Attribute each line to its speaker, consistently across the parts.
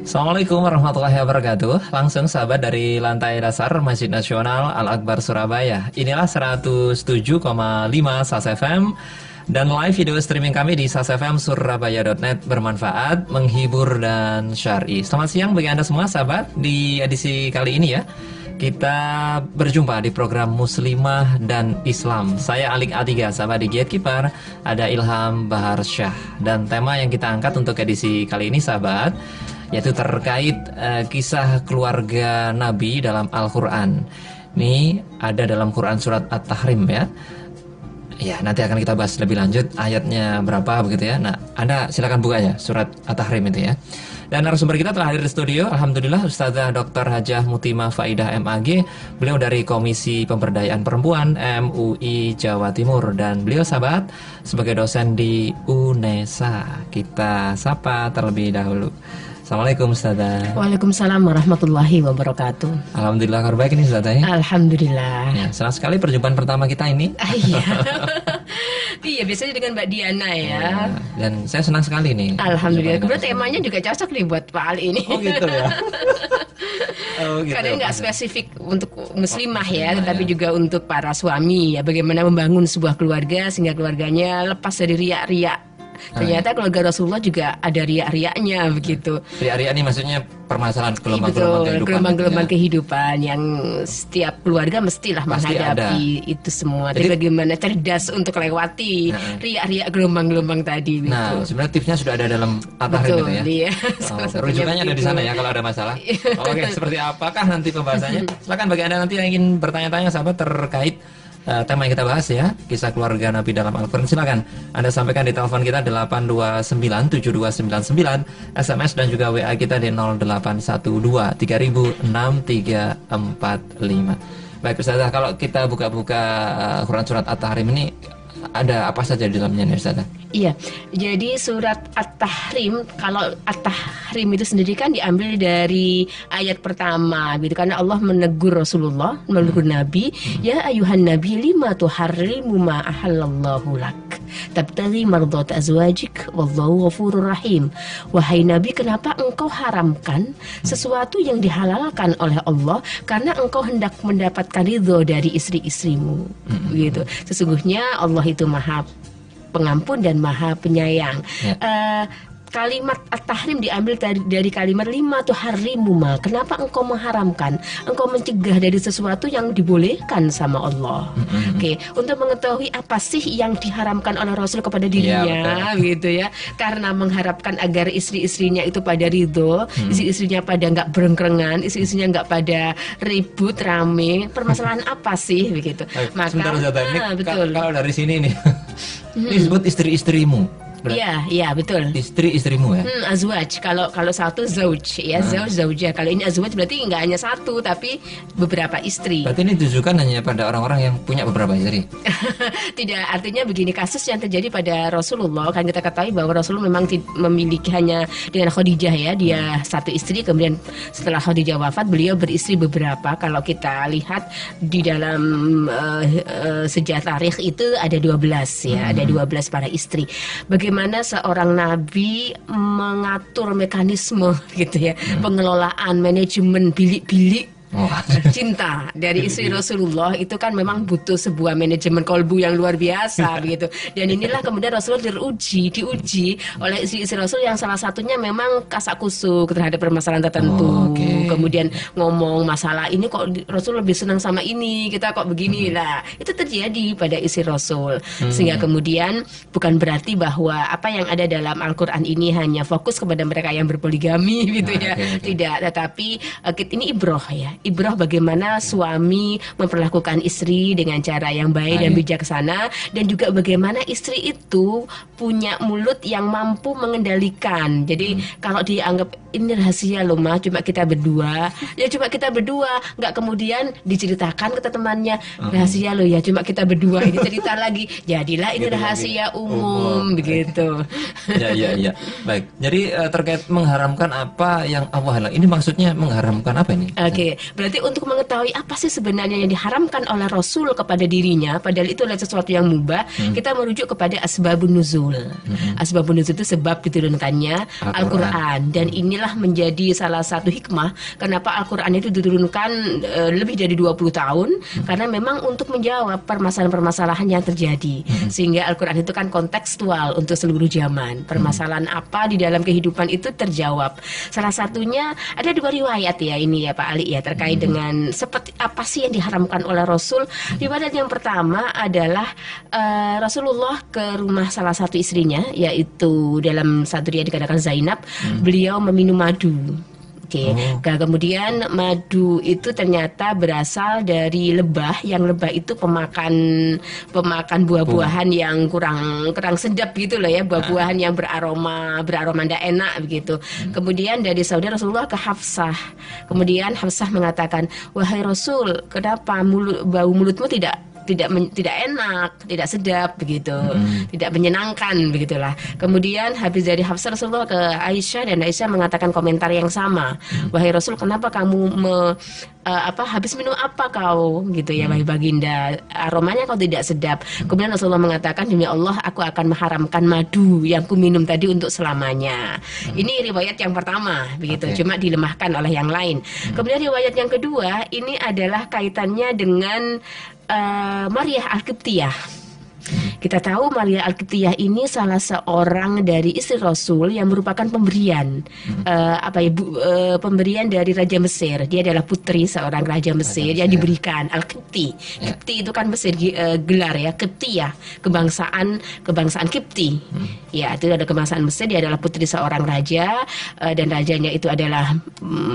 Speaker 1: Assalamualaikum warahmatullahi wabarakatuh. Langsung sahabat dari lantai dasar Masjid Nasional Al-Akbar Surabaya. Inilah 107,5 SAS FM dan live video streaming kami di sasfmsurabaya.net, bermanfaat, menghibur dan syar'i. Selamat siang bagi Anda semua sahabat. Di edisi kali ini ya, kita berjumpa di program Muslimah dan Islam. Saya Alik A3, sahabat di Gatekeeper, ada Ilham Bahar Syah. Dan tema yang kita angkat untuk edisi kali ini sahabat, yaitu terkait kisah keluarga Nabi dalam Al-Quran. Ini ada dalam Quran surat At-Tahrim ya. Ya, nanti akan kita bahas lebih lanjut ayatnya berapa begitu ya. Nah, Anda silakan buka ya surat At-Tahrim itu ya. Dan narasumber kita telah hadir di studio. Alhamdulillah Ustazah Dr. Hajah Mutimah Faidah MAG. Beliau dari Komisi Pemberdayaan Perempuan MUI Jawa Timur. Dan beliau sahabat sebagai dosen di UNESA. Kita sapa terlebih dahulu. Assalamualaikum Ustazah.
Speaker 2: Waalaikumsalam warahmatullahi wabarakatuh.
Speaker 1: Alhamdulillah kabar baik ini Ustazah ya.
Speaker 2: Alhamdulillah.
Speaker 1: Ya, senang sekali perjumpaan pertama kita ini.
Speaker 2: Iya. Iya, biasanya dengan Mbak Diana ya.
Speaker 1: Dan saya senang sekali nih.
Speaker 2: Alhamdulillah. Kemudian temanya juga cocok nih buat Pak Ali ini.
Speaker 1: Oh gitu ya. Oh, gitu.
Speaker 2: Karena nggak spesifik untuk muslimah ya,
Speaker 1: Muslimah,
Speaker 2: tetapi
Speaker 1: ya.
Speaker 2: juga untuk para suami ya. Bagaimana membangun sebuah keluarga sehingga keluarganya lepas dari riak-riak. Ternyata keluarga Rasulullah juga ada riak-riaknya begitu.
Speaker 1: Riak-riak ini maksudnya permasalahan
Speaker 2: Betul, gelombang-gelombang
Speaker 1: ya.
Speaker 2: kehidupan yang setiap keluarga mestilah
Speaker 1: Pasti
Speaker 2: menghadapi itu semua. Jadi bagaimana cerdas untuk lewati riak-riak gelombang-gelombang tadi. Gitu.
Speaker 1: Nah, sebenarnya tipsnya sudah ada dalam At-Tahrim itu ya.
Speaker 2: Iya.
Speaker 1: Rujukannya ada di sana ya kalau ada masalah. Oke, seperti apakah nanti pembahasannya? Silakan bagi Anda nanti yang ingin bertanya-tanya sahabat terkait tema yang kita bahas ya, kisah keluarga Nabi dalam Al-Quran. Silakan Anda sampaikan di telepon kita 8297299, SMS dan juga WA kita di 0812306345. Baik Ustazah, kalau kita buka-buka Quran surat At-Tahrim ini ada apa saja di dalamnya nih Ustazah?
Speaker 2: Iya, jadi surat At-Tahrim, kalau At-Tahrim itu sendiri kan diambil dari ayat pertama gitu, karena Allah menegur Rasulullah, menegur Nabi, ya ayuhan Nabi lima tuharrimu ma ahallallahu lak tabtaghi mardhat azwajik wallahu ghafurur rahim. Wahai Nabi, kenapa engkau haramkan sesuatu yang dihalalkan oleh Allah karena engkau hendak mendapatkan ridho dari istri-istrimu gitu. Sesungguhnya Allah itu Maha Pengampun dan Maha Penyayang. Kalimat At-Tahrim diambil dari kalimat lima tuharrimu ma. Kenapa engkau mengharamkan? Engkau mencegah dari sesuatu yang dibolehkan sama Allah. Oke, untuk mengetahui apa sih yang diharamkan oleh Rasul kepada dirinya, gitu ya. Karena mengharapkan agar istri-istrinya itu pada ridho, istri-istrinya pada nggak berengkrengan, istri-istrinya nggak pada ribut rame. Permasalahan apa sih, begitu? Maka,
Speaker 1: sebentar Ustazah, ini
Speaker 2: betul.
Speaker 1: kalau dari sini nih, ini disebut istri-istrimu.
Speaker 2: Iya, betul.
Speaker 1: Istri-istrimu ya.
Speaker 2: Azwaj. Kalau satu zauj ya, zaujah. Kalau ini azwaj berarti nggak hanya satu tapi beberapa istri.
Speaker 1: Berarti ini ditujukan hanya pada orang-orang yang punya beberapa istri.
Speaker 2: Tidak, artinya begini, kasus yang terjadi pada Rasulullah kan kita ketahui bahwa Rasulullah memang memiliki hanya dengan Khadijah ya, dia satu istri, kemudian setelah Khadijah wafat beliau beristri beberapa. Kalau kita lihat di dalam sejarah tarikh itu ada 12 ya, ada 12 para istri. Bagaimana seorang nabi mengatur mekanisme gitu ya, pengelolaan manajemen bilik-bilik cinta dari istri Rasulullah itu kan memang butuh sebuah manajemen kolbu yang luar biasa begitu. Dan inilah kemudian Rasulullah diuji oleh istri-istri Rasul yang salah satunya memang kasak kusuk terhadap permasalahan tertentu. Kemudian ngomong masalah ini kok Rasul lebih senang sama ini, kita kok begini lah. Itu terjadi pada istri Rasul. Sehingga kemudian bukan berarti bahwa apa yang ada dalam Al-Quran ini hanya fokus kepada mereka yang berpoligami gitu ya. Tidak, tetapi ini ibrah ya. Ibrah bagaimana suami memperlakukan istri dengan cara yang baik dan bijaksana, dan juga bagaimana istri itu punya mulut yang mampu mengendalikan. Jadi kalau dianggap ini rahasia loh mah, cuma kita berdua, ya cuma kita berdua, nggak kemudian diceritakan ke temannya rahasia loh ya cuma kita berdua, ini cerita lagi, jadilah ini rahasia umum begitu.
Speaker 1: Ya. Baik. Jadi terkait mengharamkan apa yang Allah halal, ini maksudnya mengharamkan apa ini?
Speaker 2: Oke. Berarti untuk mengetahui apa sih sebenarnya yang diharamkan oleh Rasul kepada dirinya, padahal itu adalah sesuatu yang mubah, kita merujuk kepada asbabun nuzul. Asbabun nuzul itu sebab diturunkannya Al-Quran. Dan inilah menjadi salah satu hikmah kenapa Al-Quran itu diturunkan lebih dari 20 tahun, karena memang untuk menjawab permasalahan-permasalahan yang terjadi. Sehingga Al-Quran itu kan kontekstual untuk seluruh zaman. Permasalahan apa di dalam kehidupan itu terjawab. Salah satunya ada 2 riwayat ya ini ya Pak Ali ya, terkait dengan seperti apa sih yang diharamkan oleh Rasul. Riwayat yang pertama adalah Rasulullah ke rumah salah satu istrinya, yaitu dalam satu riwayat dikatakan Zainab, beliau meminum madu. Oke. Kemudian madu itu ternyata berasal dari lebah, yang lebah itu pemakan buah-buahan yang kurang sedap gitu loh ya, buah-buahan yang beraroma tidak enak begitu. Kemudian dari saudara Rasulullah ke Hafsah. Kemudian Hafsah mengatakan, "Wahai Rasul, kenapa bau mulutmu tidak enak, tidak sedap begitu, tidak menyenangkan begitulah." Kemudian habis dari Hafsah Rasulullah ke Aisyah, dan Aisyah mengatakan komentar yang sama. "Wahai Rasul, kenapa kamu habis minum apa kau gitu ya, wahai baginda, aromanya kau tidak sedap." Kemudian Rasulullah mengatakan, "Demi Allah, aku akan mengharamkan madu yang ku minum tadi untuk selamanya." Ini riwayat yang pertama begitu, cuma dilemahkan oleh yang lain. Kemudian riwayat yang kedua ini adalah kaitannya dengan Maria Al-Qibtiyah. Kita tahu Maria Al-Qibtiyah ini salah seorang dari istri Rasul yang merupakan pemberian pemberian dari Raja Mesir. Dia adalah putri seorang Raja Mesir yang diberikan Al-Qibti. Qibti itu kan Mesir, gelar ya, Qibtiyah, kebangsaan Qibti. Ya, itu ada kebangsaan Mesir. Dia adalah putri seorang raja, dan rajanya itu adalah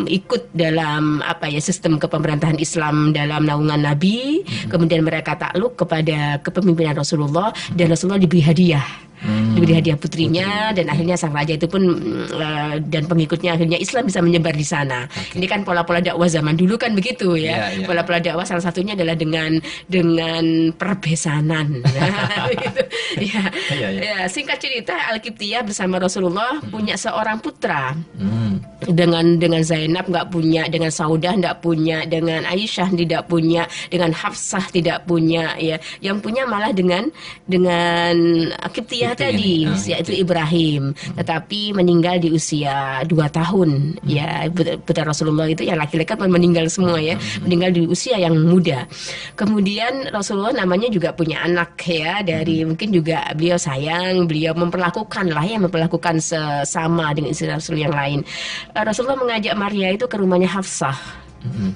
Speaker 2: ikut dalam sistem kepemerintahan Islam dalam naungan Nabi. Kemudian mereka takluk kepada kepemimpinan Rasulullah, dan Rasulullah diberi hadiah. Diberi hadiah putrinya, dan akhirnya sang raja itu pun dan pengikutnya akhirnya Islam bisa menyebar di sana. Ini kan pola-pola dakwah zaman dulu kan begitu ya. Pola-pola dakwah salah satunya adalah dengan perbesanan. Gitu. Ya, singkat cerita, Al-Qibtiyah bersama Rasulullah punya seorang putra. Dengan Zainab nggak punya, dengan Saudah nggak punya, dengan Aisyah tidak punya, dengan Hafsah tidak punya ya. Yang punya malah dengan Qibtiyah tadi, yaitu Ibrahim, tetapi meninggal di usia 2 tahun ya. Putra Rasulullah itu yang laki-laki meninggal semua ya, meninggal di usia yang muda. Kemudian Rasulullah namanya juga punya anak ya, dari mungkin juga beliau sayang, beliau memperlakukan sesama dengan istri Rasul yang lain. Rasulullah mengajak Maria itu ke rumahnya Hafsah.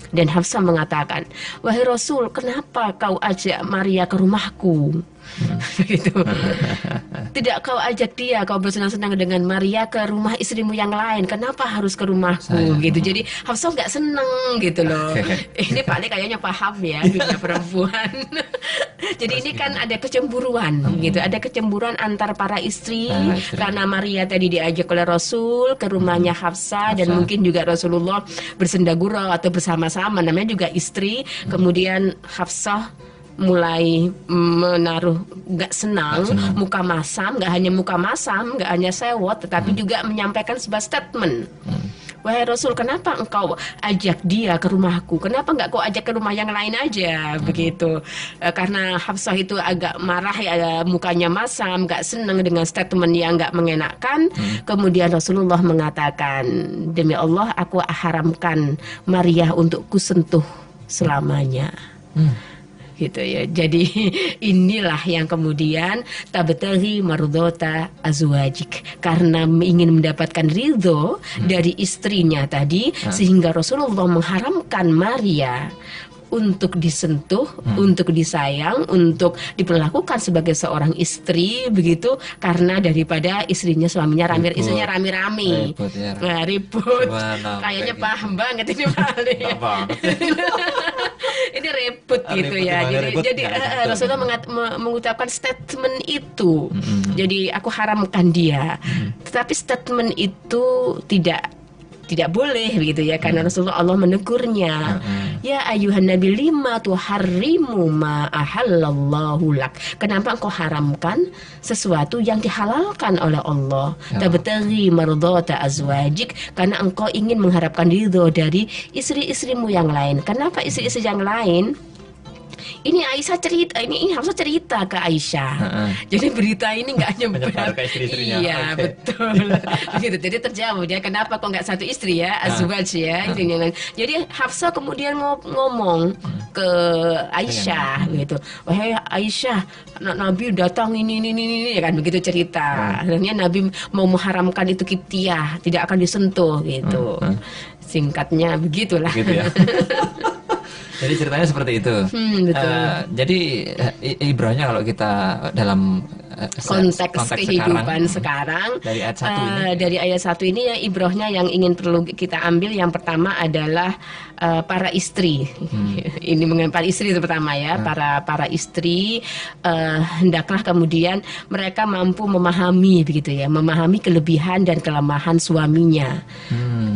Speaker 2: Dan Hafsah mengatakan, "Wahai Rasul, kenapa kau ajak Maria ke rumahku?" Begitu. Tidak kau ajak dia, kau bersenang-senang dengan Maria ke rumah istrimu yang lain. Kenapa harus ke rumahku? Gitu. Jadi Hafsah nggak seneng gitu loh. Ini Pak Ali kayaknya paham ya dunia perempuan. Jadi ini kan ada kecemburuan gitu. Ada kecemburuan antar para istri karena Maria tadi diajak oleh Rasul ke rumahnya Hafsah, dan mungkin juga Rasulullah bersendagurau atau bersama-sama, namanya juga istri. Kemudian Hafsah mulai menaruh nggak senang, muka masam, nggak hanya sewot, tetapi juga menyampaikan sebuah statement. "Wahai Rasul, kenapa engkau ajak dia ke rumahku? Kenapa nggak kau ajak ke rumah yang lain aja?" Begitu. Karena Hafsah itu agak marah ya, mukanya masam, nggak senang dengan statement yang nggak mengenakan. Kemudian Rasulullah mengatakan, "Demi Allah, aku haramkan Maria untuk kusentuh selamanya." Gitu ya. Jadi inilah yang kemudian tabtaghi mardhata azwajik, karena ingin mendapatkan ridho dari istrinya tadi, sehingga Rasulullah mengharamkan Maria untuk disentuh, untuk disayang, untuk diperlakukan sebagai seorang istri begitu, karena daripada suaminya rame-rame. Ribut. Kayaknya paham banget ini Pak Ali. Ini ribut gitu ya. Jadi Rasulullah mengucapkan statement itu. Jadi aku haramkan dia. Tetapi statement itu tidak tidak boleh begitu ya, karena Rasulullah Allah menegurnya. Ya ayuhan nabi lima tuharrimu ma ahallallahu lak. Kenapa engkau haramkan sesuatu yang dihalalkan oleh Allah? Tabtaghi mardhata azwajik, karena engkau ingin mengharapkan ridho dari istri-istrimu yang lain. Kenapa istri-istri yang lain? Ini Aisyah cerita, ini harus cerita ke Aisyah. Jadi berita ini nggak
Speaker 1: Menyebar ke istri-istrinya.
Speaker 2: Iya,
Speaker 1: Oke.
Speaker 2: betul. Begitu. Jadi terjawab ya, kenapa kok nggak satu istri ya, azwaj ya. Jadi Hafsah kemudian ngomong ke Aisyah gitu. Wahai Aisyah, anak Nabi datang ini kan, begitu cerita. Akhirnya Nabi mau mengharamkan itu Kiptiah, tidak akan disentuh gitu. Singkatnya begitulah.
Speaker 1: Gitu ya. Jadi ceritanya seperti itu.
Speaker 2: Betul.
Speaker 1: Jadi ibrahnya kalau kita dalam
Speaker 2: konteks kehidupan sekarang
Speaker 1: dari ayat 1 ini.
Speaker 2: Dari ayat 1 ini ya, ibrahnya yang ingin perlu kita ambil yang pertama adalah para istri. Ini mengenai para istri itu pertama ya, para istri hendaklah kemudian mereka mampu memahami begitu ya, memahami kelebihan dan kelemahan suaminya.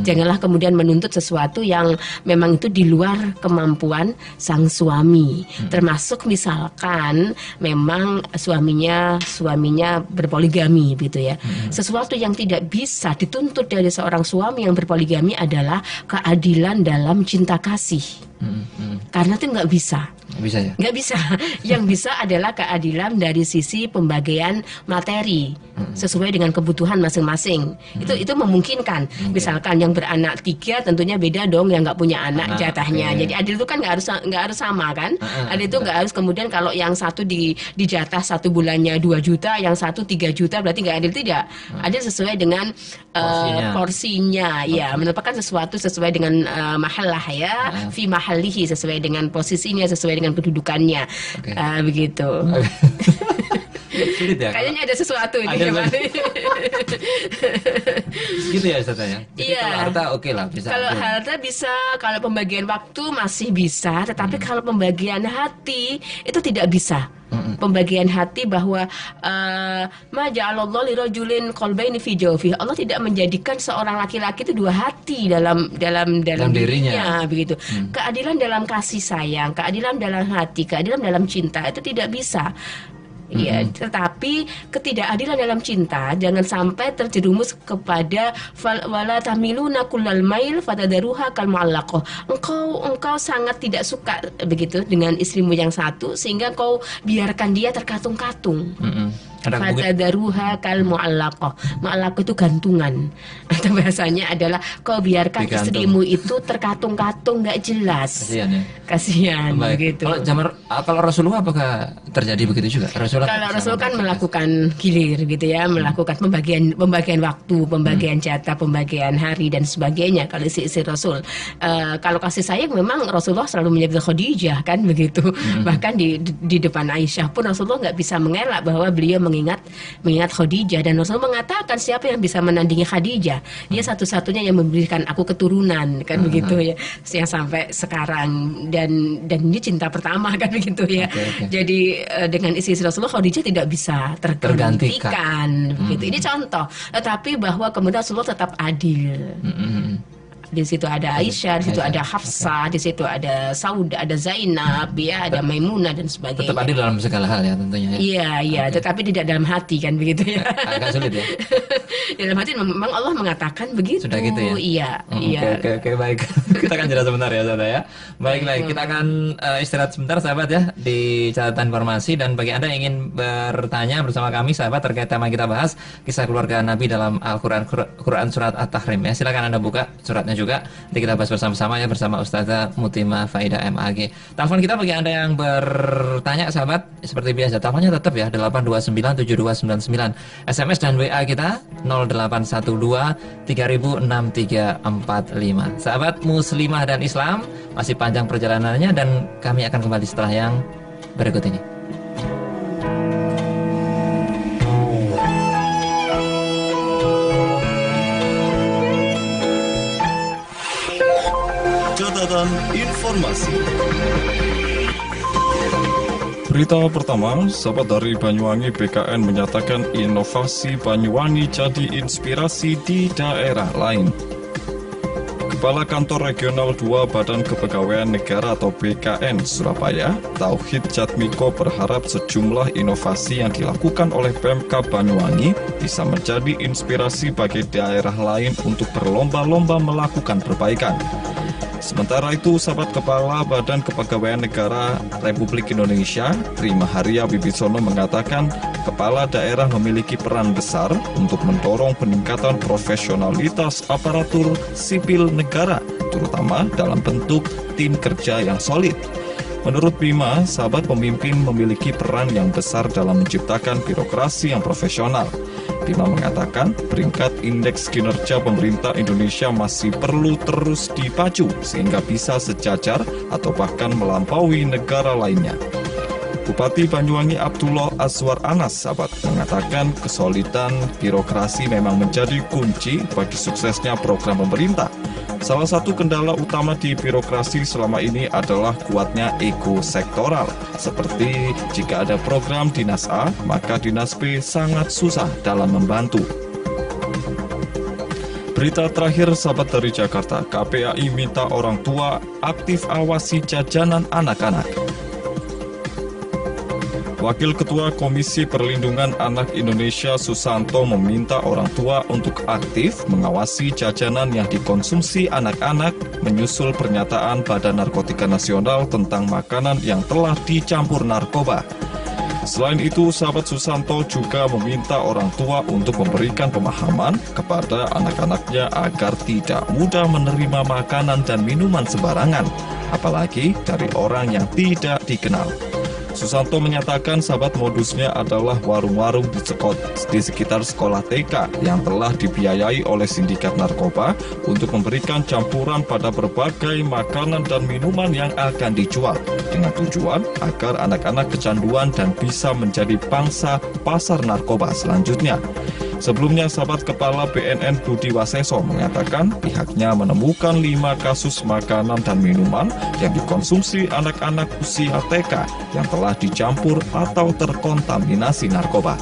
Speaker 2: Janganlah kemudian menuntut sesuatu yang memang itu di luar kemampuan sang suami. Termasuk misalkan memang suaminya berpoligami gitu ya. Sesuatu yang tidak bisa dituntut dari seorang suami yang berpoligami adalah keadilan dalam cinta kasih. Karena itu nggak bisa.
Speaker 1: Bisa ya?
Speaker 2: Nggak bisa. Yang bisa adalah keadilan dari sisi pembagian materi sesuai dengan kebutuhan masing-masing. Itu memungkinkan. Misalkan yang beranak 3 tentunya beda dong yang nggak punya anak jatahnya. Jadi adil itu kan nggak harus sama kan? Adil itu nggak harus kemudian kalau yang satu dijatah 1 bulannya 2 juta, yang satu 3 juta berarti nggak adil, tidak. Adil sesuai dengan porsinya. Ya, menetapkan sesuatu sesuai dengan mahallah ya, fi mahalihi, sesuai dengan posisinya, sesuai dengan kedudukannya. Begitu.
Speaker 1: Sulit ya?
Speaker 2: Kayaknya ada sesuatu ini.
Speaker 1: Gitu ya Ustaz ya? Jadi
Speaker 2: Iya.
Speaker 1: kalau harta oke lah bisa.
Speaker 2: Kalau harta bisa, kalau pembagian waktu masih bisa, tetapi kalau pembagian hati itu tidak bisa. Pembagian hati bahwa ma ja'alallahu lirajulin qalbaini fi jawfihi. Allah tidak menjadikan seorang laki-laki itu 2 hati dalam dirinya begitu. Keadilan dalam kasih sayang, keadilan dalam hati, keadilan dalam cinta itu tidak bisa. Ya, tetapi ketidakadilan dalam cinta jangan sampai terjerumus kepada wala tamiluna kullal mail fatadaruha kal mu'allaqah. Engkau sangat tidak suka begitu dengan istrimu yang satu sehingga kau biarkan dia terkatung-katung. Fatadaruha kal mu'allaqah. Mu'allaqah itu gantungan. Atau bahasanya adalah kau biarkan istrimu itu terkatung-katung, nggak jelas.
Speaker 1: Kasihan ya.
Speaker 2: Kasihan begitu.
Speaker 1: Kalau Rasulullah apakah terjadi begitu juga?
Speaker 2: Kalau Rasul kan melakukan gilir gitu ya, melakukan pembagian waktu, pembagian jatah, pembagian hari dan sebagainya. Kalau isi Rasul, kalau kasih sayang memang Rasulullah selalu menyebut Khadijah kan begitu. Bahkan di depan Aisyah pun Rasulullah nggak bisa mengelak bahwa beliau mengingat Khadijah, dan Rasul mengatakan siapa yang bisa menandingi Khadijah? Dia satu-satunya yang memberikan aku keturunan kan begitu ya, yang sampai sekarang, dan ini cinta pertama kan begitu ya. Jadi dengan isi Rasulullah Khadijah tidak bisa tergantikan begitu. Ini contoh, tetapi bahwa kemudian Rasulullah tetap adil. Di situ ada Aisyah, di situ ada Hafsah, di situ ada Saudah, ada Zainab, ya, ada Maimunah dan sebagainya.
Speaker 1: Tetap adil dalam segala hal ya tentunya.
Speaker 2: Iya, tetapi tidak dalam hati kan begitu ya.
Speaker 1: Agak sulit ya.
Speaker 2: Dalam hati memang Allah mengatakan begitu.
Speaker 1: Sudah gitu ya.
Speaker 2: Iya.
Speaker 1: Oke, baik. Kita akan jeda sebentar ya saudara ya. Baik. Kita akan istirahat sebentar sahabat ya di catatan informasi, dan bagi Anda yang ingin bertanya bersama kami sahabat terkait tema kita bahas kisah keluarga Nabi dalam Al-Qur'an surat At-Tahrim ya. Silakan Anda buka suratnya juga. Nanti kita bahas bersama-sama ya bersama Ustazah Mutimah Faidah MAG. Telepon kita bagi Anda yang bertanya sahabat seperti biasa, teleponnya tetap ya 8297299. SMS dan WA kita 0812-306345. Sahabat muslimah dan Islam, masih panjang perjalanannya dan kami akan kembali setelah yang berikut ini.
Speaker 3: Catatan informasi. Berita pertama, sahabat dari Banyuwangi, BKN menyatakan inovasi Banyuwangi jadi inspirasi di daerah lain. Kepala Kantor Regional 2 Badan Kepegawaian Negara atau BKN Surabaya, Tauhid Jatmiko berharap sejumlah inovasi yang dilakukan oleh Pemkab Banyuwangi bisa menjadi inspirasi bagi daerah lain untuk berlomba-lomba melakukan perbaikan. Sementara itu, sahabat Kepala Badan Kepegawaian Negara Republik Indonesia, Rima Haria Wibisono mengatakan, kepala daerah memiliki peran besar untuk mendorong peningkatan profesionalitas aparatur sipil negara, terutama dalam bentuk tim kerja yang solid. Menurut Bima, sahabat pemimpin memiliki peran yang besar dalam menciptakan birokrasi yang profesional. Bima mengatakan, peringkat indeks kinerja pemerintah Indonesia masih perlu terus dipacu sehingga bisa sejajar atau bahkan melampaui negara lainnya. Bupati Banyuwangi Abdullah Azwar Anas, sahabat, mengatakan kesolidan birokrasi memang menjadi kunci bagi suksesnya program pemerintah. Salah satu kendala utama di birokrasi selama ini adalah kuatnya ego sektoral. Seperti jika ada program Dinas A, maka Dinas B sangat susah dalam membantu. Berita terakhir, sahabat dari Jakarta, KPAI minta orang tua aktif awasi jajanan anak-anak. Wakil Ketua Komisi Perlindungan Anak Indonesia Susanto meminta orang tua untuk aktif mengawasi jajanan yang dikonsumsi anak-anak menyusul pernyataan Badan Narkotika Nasional tentang makanan yang telah dicampur narkoba. Selain itu, sahabat Susanto juga meminta orang tua untuk memberikan pemahaman kepada anak-anaknya agar tidak mudah menerima makanan dan minuman sembarangan, apalagi dari orang yang tidak dikenal. Susanto menyatakan sahabat modusnya adalah warung-warung di sekitar sekolah TK yang telah dibiayai oleh sindikat narkoba untuk memberikan campuran pada berbagai makanan dan minuman yang akan dijual dengan tujuan agar anak-anak kecanduan dan bisa menjadi pangsa pasar narkoba selanjutnya. Sebelumnya, sahabat Kepala BNN Budi Waseso mengatakan pihaknya menemukan 5 kasus makanan dan minuman yang dikonsumsi anak-anak usia TK yang telah dicampur atau terkontaminasi narkoba.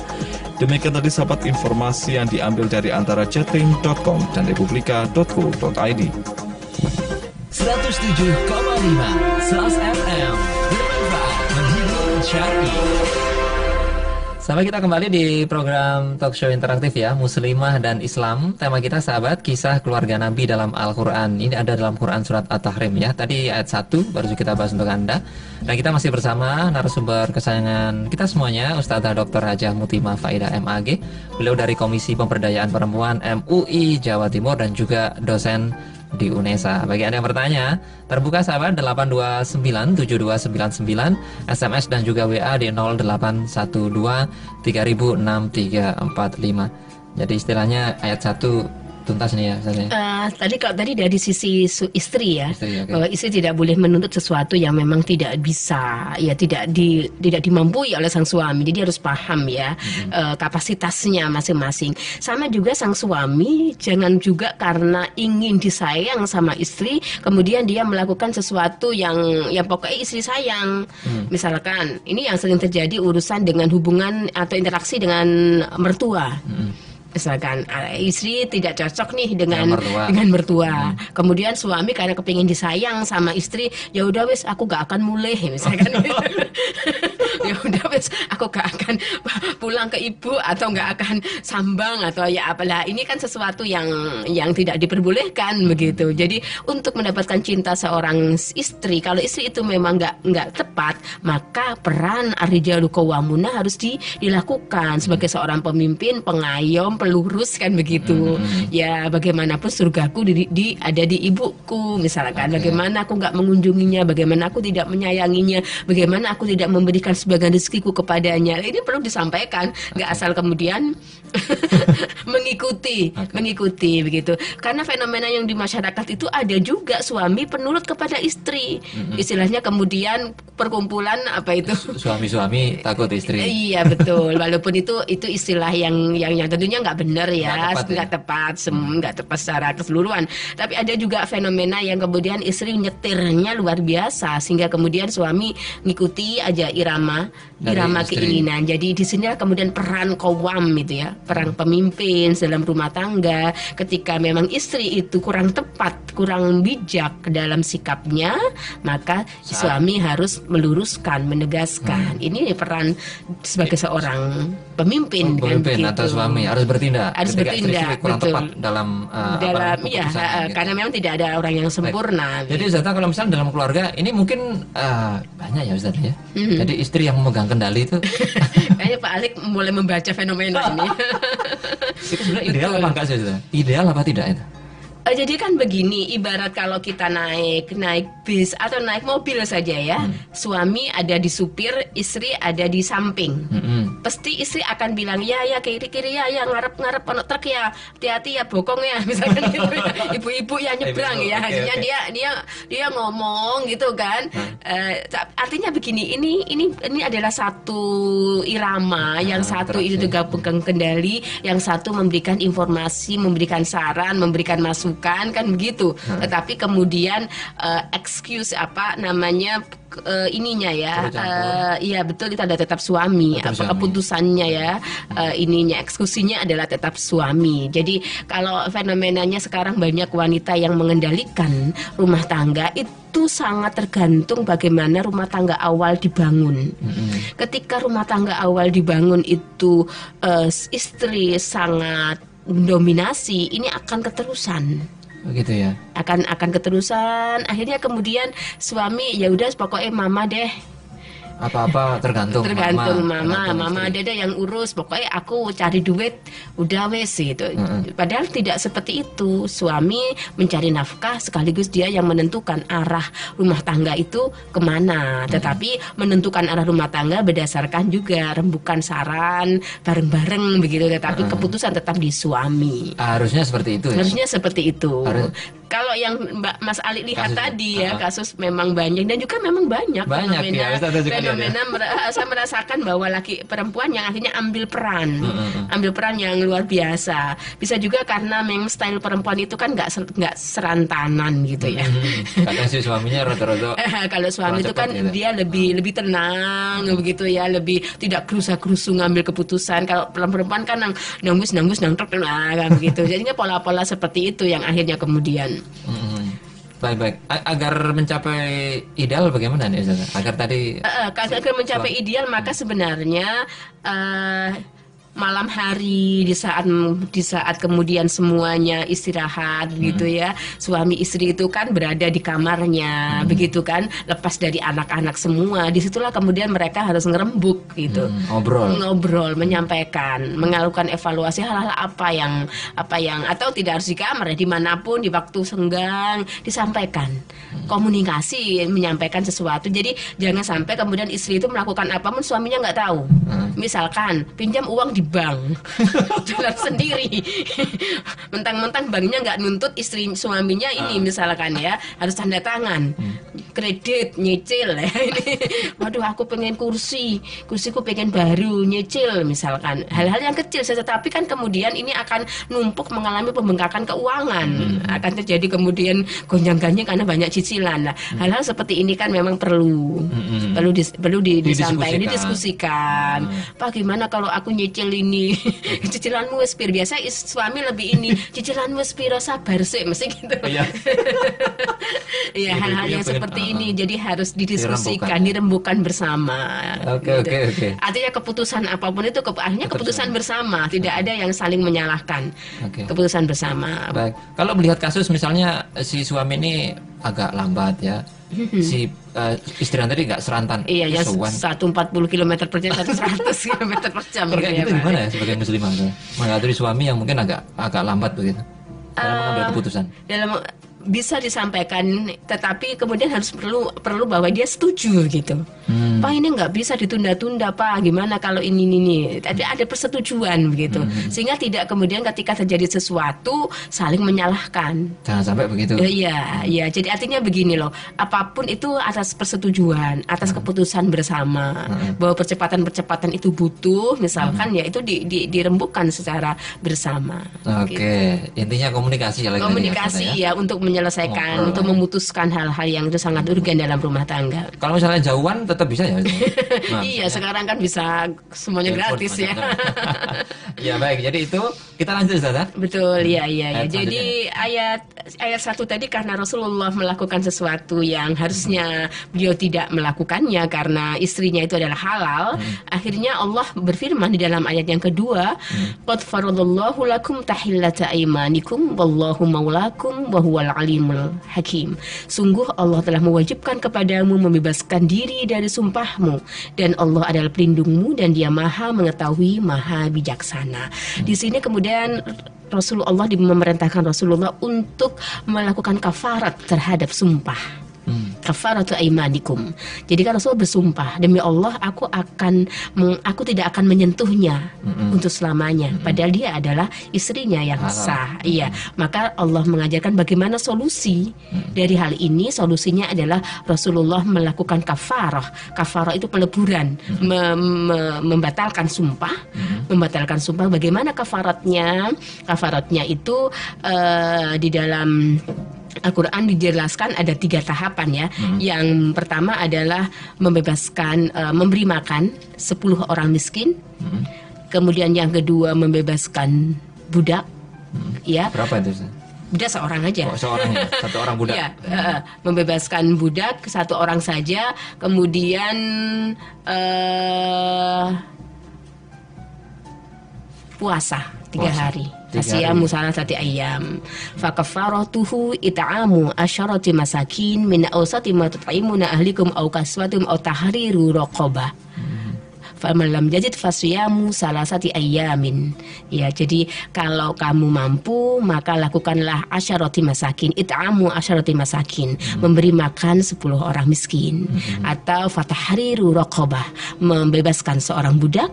Speaker 3: Demikian tadi sahabat informasi yang diambil dari antara jatim.com dan republika.co.id.
Speaker 1: 107,5 SLAS FM, bermanfaat, menghibur, syar'i. Sampai kita kembali di program talk show interaktif ya, Muslimah dan Islam. Tema kita sahabat, kisah keluarga Nabi dalam Al-Quran. Ini ada dalam Quran surat At-Tahrim ya. Tadi ayat 1 baru kita bahas untuk Anda. Dan kita masih bersama narasumber kesayangan kita semuanya, Ustazah Dr. Hajah Mutimah Faidah MAG. Beliau dari Komisi Pemberdayaan Perempuan MUI Jawa Timur dan juga dosen di UNESA. Bagi Anda yang bertanya, terbuka sahabat 8297299, SMS dan juga WA di 0812306345. Jadi istilahnya ayat 1 tuntas nih ya Ustazah.
Speaker 2: Tadi dari sisi istri ya,
Speaker 1: Istri, okay.
Speaker 2: Bahwa istri tidak boleh menuntut sesuatu yang memang tidak bisa, ya tidak dimampui oleh sang suami. Jadi harus paham ya kapasitasnya masing-masing. Sama juga sang suami jangan juga karena ingin disayang sama istri, kemudian dia melakukan sesuatu yang pokoknya istri sayang. Misalkan ini yang sering terjadi urusan dengan hubungan atau interaksi dengan mertua. Misalkan istri tidak cocok nih dengan mertua. Kemudian suami karena kepingin disayang sama istri, ya udah wes aku gak akan mulai misalkan. Ya udah wes aku gak akan pulang ke ibu atau gak akan sambang atau ya apalah. Ini kan sesuatu yang tidak diperbolehkan begitu. Jadi untuk mendapatkan cinta seorang istri, kalau istri itu memang nggak tepat, maka peran ar-rijalu qawwamuna harus dilakukan sebagai seorang pemimpin, pengayom, pelurus kan begitu. Ya bagaimanapun surgaku ada di ibuku misalkan. Bagaimana aku nggak mengunjunginya, bagaimana aku tidak menyayanginya, bagaimana aku tidak memberikan sebagian rezekiku kepadanya. Ini perlu disampaikan, nggak asal kemudian mengikuti begitu. Karena fenomena yang di masyarakat itu ada juga suami penurut kepada istri. Istilahnya kemudian perkumpulan apa itu?
Speaker 1: Suami-suami takut istri.
Speaker 2: Iya betul. Walaupun itu istilah yang tentunya nggak benar ya, nggak tepat secara keseluruhan. Tapi ada juga fenomena yang kemudian istri nyetirnya luar biasa sehingga kemudian suami ngikuti aja irama
Speaker 1: dari
Speaker 2: irama
Speaker 1: istri.
Speaker 2: keinginan. Jadi di sini kemudian peran qawwam itu ya, peran pemimpin dalam rumah tangga. Ketika memang istri itu kurang tepat, kurang bijak dalam sikapnya, maka suami harus meluruskan, menegaskan. Ini peran sebagai seorang pemimpin,
Speaker 1: Pemimpin
Speaker 2: kan,
Speaker 1: atau
Speaker 2: begitu.
Speaker 1: suami harus bertindak.
Speaker 2: Harus
Speaker 1: Ketika
Speaker 2: bertindak,
Speaker 1: istri kurang
Speaker 2: betul.
Speaker 1: tepat dalam
Speaker 2: Iya,
Speaker 1: keputusan, gitu.
Speaker 2: karena memang tidak ada orang yang sempurna.
Speaker 1: Jadi Ustazah, kalau misalnya dalam keluarga ini mungkin banyak ya Ustazah ya.
Speaker 2: Mhm.
Speaker 1: Jadi istri yang memegang kendali itu
Speaker 2: Kayaknya Pak Alik mulai membaca fenomena ini.
Speaker 1: itu sebenarnya ideal apa enggak sih Ustazah? Ideal apa tidak itu?
Speaker 2: Jadi kan begini, ibarat kalau kita naik bis atau naik mobil saja ya, suami ada di supir, istri ada di samping. Pasti istri akan bilang ya kiri ya ngarep ono truk ya, hati-hati ya bokong ya, misalkan gitu ya. Ibu-ibu ya nyebrang ya,
Speaker 1: Oke,
Speaker 2: artinya dia ngomong gitu kan. Artinya begini, ini adalah satu irama, yang satu itu juga pegang kendali, yang satu memberikan informasi, memberikan saran, memberikan masukan, kan begitu. Tetapi kemudian excuse ininya ya, iya betul, itu ada tetap suami.
Speaker 1: Tetap suami.
Speaker 2: Keputusannya ya, ininya eksekusinya adalah tetap suami. Jadi kalau fenomenanya sekarang banyak wanita yang mengendalikan rumah tangga, itu sangat tergantung bagaimana rumah tangga awal dibangun. Ketika rumah tangga awal dibangun itu istri sangat dominasi, ini akan keterusan.
Speaker 1: Begitu ya.
Speaker 2: Akan keterusan, akhirnya kemudian suami ya udah pokoknya mama deh.
Speaker 1: Apa-apa tergantung
Speaker 2: mama
Speaker 1: istri.
Speaker 2: ada yang urus, pokoknya aku cari duit udah wes gitu. Padahal tidak seperti itu. Suami mencari nafkah sekaligus dia yang menentukan arah rumah tangga itu kemana. Tetapi menentukan arah rumah tangga berdasarkan juga rembukan saran bareng-bareng begitu. Tetapi keputusan tetap di suami.
Speaker 1: Harusnya seperti itu ya.
Speaker 2: Harusnya seperti itu.
Speaker 1: Harus.
Speaker 2: Kalau yang Mas Ali lihat
Speaker 1: Kasus,
Speaker 2: tadi ya, kasus memang banyak dan juga memang banyak
Speaker 1: ya, Ustazah juga lihat ya.
Speaker 2: saya merasakan bahwa laki perempuan yang akhirnya ambil peran yang luar biasa. Bisa juga karena memang style perempuan itu kan nggak serantanan gitu ya.
Speaker 1: Kadang si suaminya rada-rada
Speaker 2: Kalau suami itu kan
Speaker 1: cepat gitu.
Speaker 2: dia lebih tenang begitu ya, lebih tidak gerusa-gerusu ngambil keputusan. Kalau perempuan kan nanggus kan begitu. Jadinya pola-pola seperti itu yang akhirnya kemudian
Speaker 1: Baik. Agar mencapai ideal bagaimana nih Ustazah? Agar tadi
Speaker 2: agar mencapai ideal, maka sebenarnya malam hari di saat kemudian semuanya istirahat gitu ya, suami istri itu kan berada di kamarnya begitu kan, lepas dari anak-anak semua, disitulah kemudian mereka harus ngerembuk gitu, ngobrol, menyampaikan, mengalukan evaluasi hal-hal apa yang atau tidak harus di kamar ya, dimanapun di waktu senggang disampaikan, komunikasi, menyampaikan sesuatu. Jadi jangan sampai kemudian istri itu melakukan apapun suaminya nggak tahu. Misalkan pinjam uang di bank, jalan sendiri, mentang-mentang banknya nggak nuntut suaminya ini misalkan ya harus tanda tangan, kredit, nyicil ya ini. Waduh, aku pengen kursiku pengen baru, nyicil misalkan, hal-hal yang kecil saja, tapi kan kemudian ini akan numpuk mengalami pembengkakan keuangan, akan terjadi kemudian gonjang-ganjing karena banyak cicilan. Nah, hal-hal seperti ini kan memang perlu disampaikan, didiskusikan. Pak, gimana kalau aku nyicil ini? Cicilanmu wis piro? Biasa suami lebih ini, cicilanmu wis piro, sabar sih, mesti gitu. Iya, hal-hal yang seperti ini jadi harus didiskusikan, dirembukan bersama.
Speaker 1: Oke.
Speaker 2: Artinya keputusan apapun itu akhirnya keputusan bersama, tidak ada yang saling menyalahkan. Keputusan bersama.
Speaker 1: Baik. Kalau melihat kasus misalnya si suami ini agak lambat ya, si istri tadi nggak serantan.
Speaker 2: Iya, yang 140 km per jam, 100 km per jam.
Speaker 1: Kalau kayak gitu gimana ya sebagai muslimah mengatur suami yang mungkin agak lambat begitu dalam mengambil keputusan?
Speaker 2: Bisa disampaikan, tetapi kemudian harus perlu bahwa dia setuju gitu. Pak, ini nggak bisa ditunda-tunda, Pak. Gimana kalau ini? Tapi ada persetujuan begitu, sehingga tidak kemudian ketika terjadi sesuatu saling menyalahkan.
Speaker 1: Jangan sampai begitu.
Speaker 2: Iya. Jadi artinya begini loh, apapun itu atas persetujuan, atas keputusan bersama, bahwa percepatan itu butuh, misalkan ya itu dirembukan secara bersama.
Speaker 1: Oke.
Speaker 2: Gitu.
Speaker 1: Intinya komunikasi ya lagi.
Speaker 2: Komunikasi ya untuk menyelesaikan, untuk memutuskan hal-hal yang itu sangat urgen dalam rumah tangga.
Speaker 1: Kalau misalnya jauhan tetap bisa ya? Nah,
Speaker 2: Iya, sekarang kan bisa semuanya gratis ya.
Speaker 1: Ya baik, jadi itu kita lanjut Ustaz.
Speaker 2: Betul, iya.
Speaker 1: Ayat
Speaker 2: Jadi ayat 1 tadi karena Rasulullah melakukan sesuatu yang harusnya beliau tidak melakukannya karena istrinya itu adalah halal, akhirnya Allah berfirman di dalam ayat yang kedua, qad faradallahu lakum tahillata aymanikum wallahu maulakum wa huwal alimul hakim. Sungguh Allah telah mewajibkan kepadamu membebaskan diri dari sumpahmu dan Allah adalah pelindungmu dan Dia Maha mengetahui, Maha bijaksana. Di sini kemudian Rasulullah memerintahkan Rasulullah untuk melakukan kafarat terhadap sumpah. Kafaratu aimanikum. Jadi kan Rasul bersumpah, demi Allah aku tidak akan menyentuhnya untuk selamanya. Padahal dia adalah istrinya yang sah. Iya. Maka Allah mengajarkan bagaimana solusi dari hal ini. Solusinya adalah Rasulullah melakukan kafarah. Kafarah itu peleburan, membatalkan sumpah. Membatalkan sumpah. Bagaimana kafaratnya? Kafaratnya itu di dalam Al-Quran dijelaskan ada 3 tahapan ya. Yang pertama adalah membebaskan, memberi makan 10 orang miskin. Kemudian yang kedua membebaskan budak. Ya.
Speaker 1: Berapa itu?
Speaker 2: Budak seorang aja.
Speaker 1: Oh, seorang ya? Satu orang budak.
Speaker 2: Ya, membebaskan budak 1 orang saja. Kemudian puasa 3 hari. Fasyamu salasati ayyam. Fa kafaratuhu it'amu asyarati masakin min awsati ma tut'imuna ahlikum aw kaswatum aw tahriru raqabah. Faman lam yajid fasyamu salasati ayyamin. Ya, jadi kalau kamu mampu maka lakukanlah asyarati masakin, it'amu asyarati masakin, memberi makan 10 orang miskin, atau fatahriru raqabah, membebaskan seorang budak.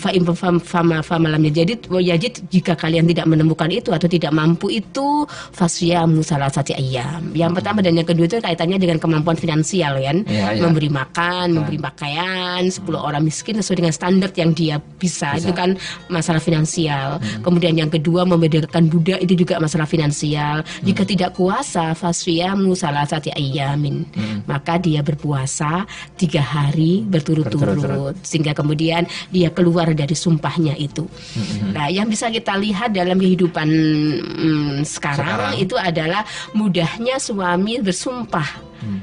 Speaker 2: Faman lam yajid jika kalian tidak menemukan itu atau tidak mampu itu, fasyamu salasati ayyam. Yang pertama dan yang kedua itu kaitannya dengan kemampuan finansial kan. Memberi makan, memberi pakaian 10 orang miskin sesuai dengan standar yang dia bisa. Itu kan masalah finansial. Kemudian yang kedua membedakan budak itu juga masalah finansial. Jika tidak kuasa fasyamu salasati ayyamin, maka dia berpuasa 3 hari berturut-turut sehingga kemudian dia keluar dari sumpahnya itu. Nah, yang bisa kita lihat dalam kehidupan sekarang itu adalah mudahnya suami bersumpah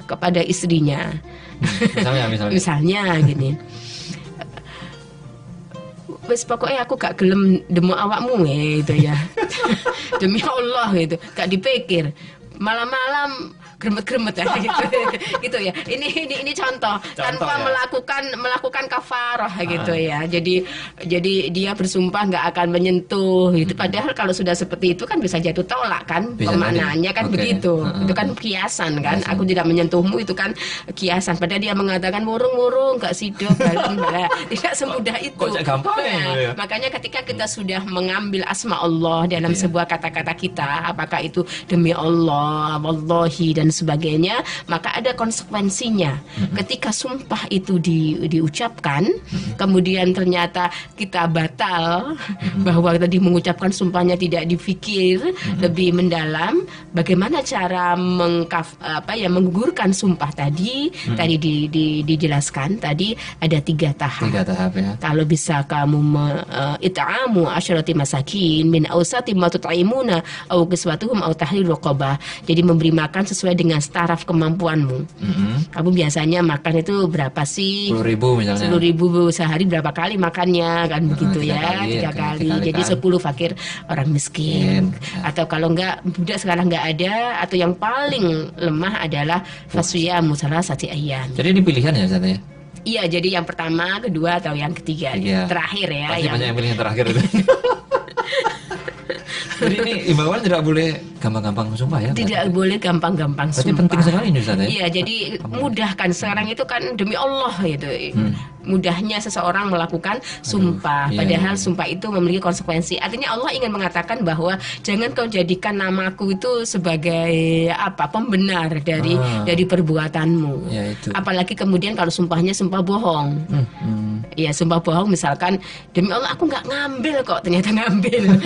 Speaker 2: kepada istrinya. Misalnya gini, wes pokoknya aku gak gelem demo awakmu gitu ya. Demi Allah gitu, gak dipikir. Malam-malam gremet-gremet ya gitu ya. Ini contoh tanpa ya. melakukan kafarah gitu ya. Jadi dia bersumpah nggak akan menyentuh gitu. Padahal kalau sudah seperti itu kan bisa jatuh tolak kan, pemaknaannya kan begitu. Itu kan kiasan kan. Aku tidak menyentuhmu itu kan kiasan. Padahal dia mengatakan murung-murung nggak sidok dalam tidak semudah itu. Nah, makanya ketika kita sudah mengambil asma Allah dalam sebuah kata-kata kita, apakah itu demi Allah, wallahi dan sebagainya, maka ada konsekuensinya. Ketika sumpah itu diucapkan, kemudian ternyata kita batal, bahwa tadi mengucapkan sumpahnya tidak dipikir lebih mendalam, bagaimana cara menggugurkan sumpah tadi? Tadi dijelaskan tadi ada 3 tahap.
Speaker 1: 3 tahap ya.
Speaker 2: Kalau bisa kamu it'amu asyarati masakin min awsati ma tut'imuna aw kiswatuhum aw tahriru raqabah. Jadi memberi makan sesuai dengan taraf kemampuanmu. Kamu biasanya makan itu berapa sih?
Speaker 1: 10.000 misalnya.
Speaker 2: 10.000 sehari berapa kali makannya kan begitu ya? 3 kali. Jadi 10 fakir orang miskin. Atau kalau enggak budak sekarang enggak ada, atau yang paling lemah adalah fasyamu salasati ayyam.
Speaker 1: Jadi ini pilihan ya Ustaz ya?
Speaker 2: Iya, jadi yang pertama, kedua atau yang ketiga. Terakhir ya.
Speaker 1: Pasti banyak yang pilih yang terakhir itu. Jadi ini imbauan tidak boleh gampang-gampang sumpah ya? Tidak
Speaker 2: boleh gampang-gampang sumpah.
Speaker 1: Berarti penting sekali ini Ustaz ya?
Speaker 2: Iya, jadi mudahkan sekarang itu kan demi Allah gitu. Mudahnya seseorang melakukan sumpah. Padahal sumpah itu memiliki konsekuensi. Artinya Allah ingin mengatakan bahwa jangan kau jadikan namaku itu sebagai pembenar dari perbuatanmu.
Speaker 1: Ya, itu.
Speaker 2: Apalagi kemudian kalau sumpahnya sumpah bohong. Ya sumpah bohong misalkan demi Allah aku nggak ngambil kok ternyata ngambil.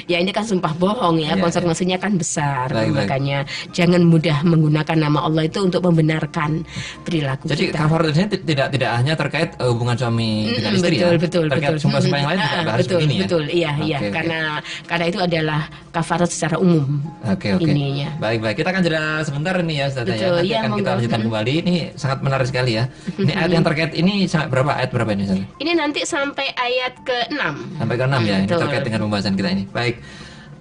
Speaker 2: Ya ini kan sumpah bohong ya, konsekuensinya kan besar. Makanya jangan mudah menggunakan nama Allah itu untuk membenarkan perilaku
Speaker 1: Jadi
Speaker 2: kita.
Speaker 1: kafarat ini tidak hanya terkait hubungan suami dengan istri
Speaker 2: betul,
Speaker 1: terkait sumpah-sumpah yang lain juga harus
Speaker 2: betul,
Speaker 1: begini ya.
Speaker 2: Betul, iya. Karena itu adalah kafarat secara umum.
Speaker 1: Oke.
Speaker 2: Ininya.
Speaker 1: Baik. Kita akan jeda sebentar nih ya Ustazah ya. Nanti akan kita lanjutkan kembali. Ini sangat menarik sekali ya. Ini ayat yang terkait ini ayat berapa ini Ustazah?
Speaker 2: Ini nanti sampai ayat ke-6.
Speaker 1: Sampai ke-6 ya. Ini terkait dengan pembahasan kita ini. Baik.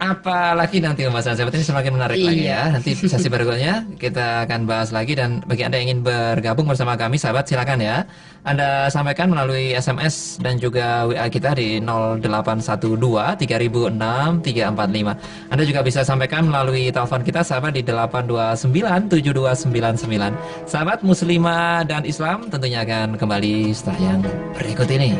Speaker 1: Apalagi nanti pembahasan sahabat ini semakin menarik lagi ya. Nanti sesi berikutnya kita akan bahas lagi, dan bagi Anda yang ingin bergabung bersama kami sahabat, silakan ya. Anda sampaikan melalui SMS dan juga WA kita di 0812 3006 345. Anda juga bisa sampaikan melalui telepon kita sahabat di 829 7299. Sahabat Muslimah dan Islam tentunya akan kembali setelah yang berikut ini.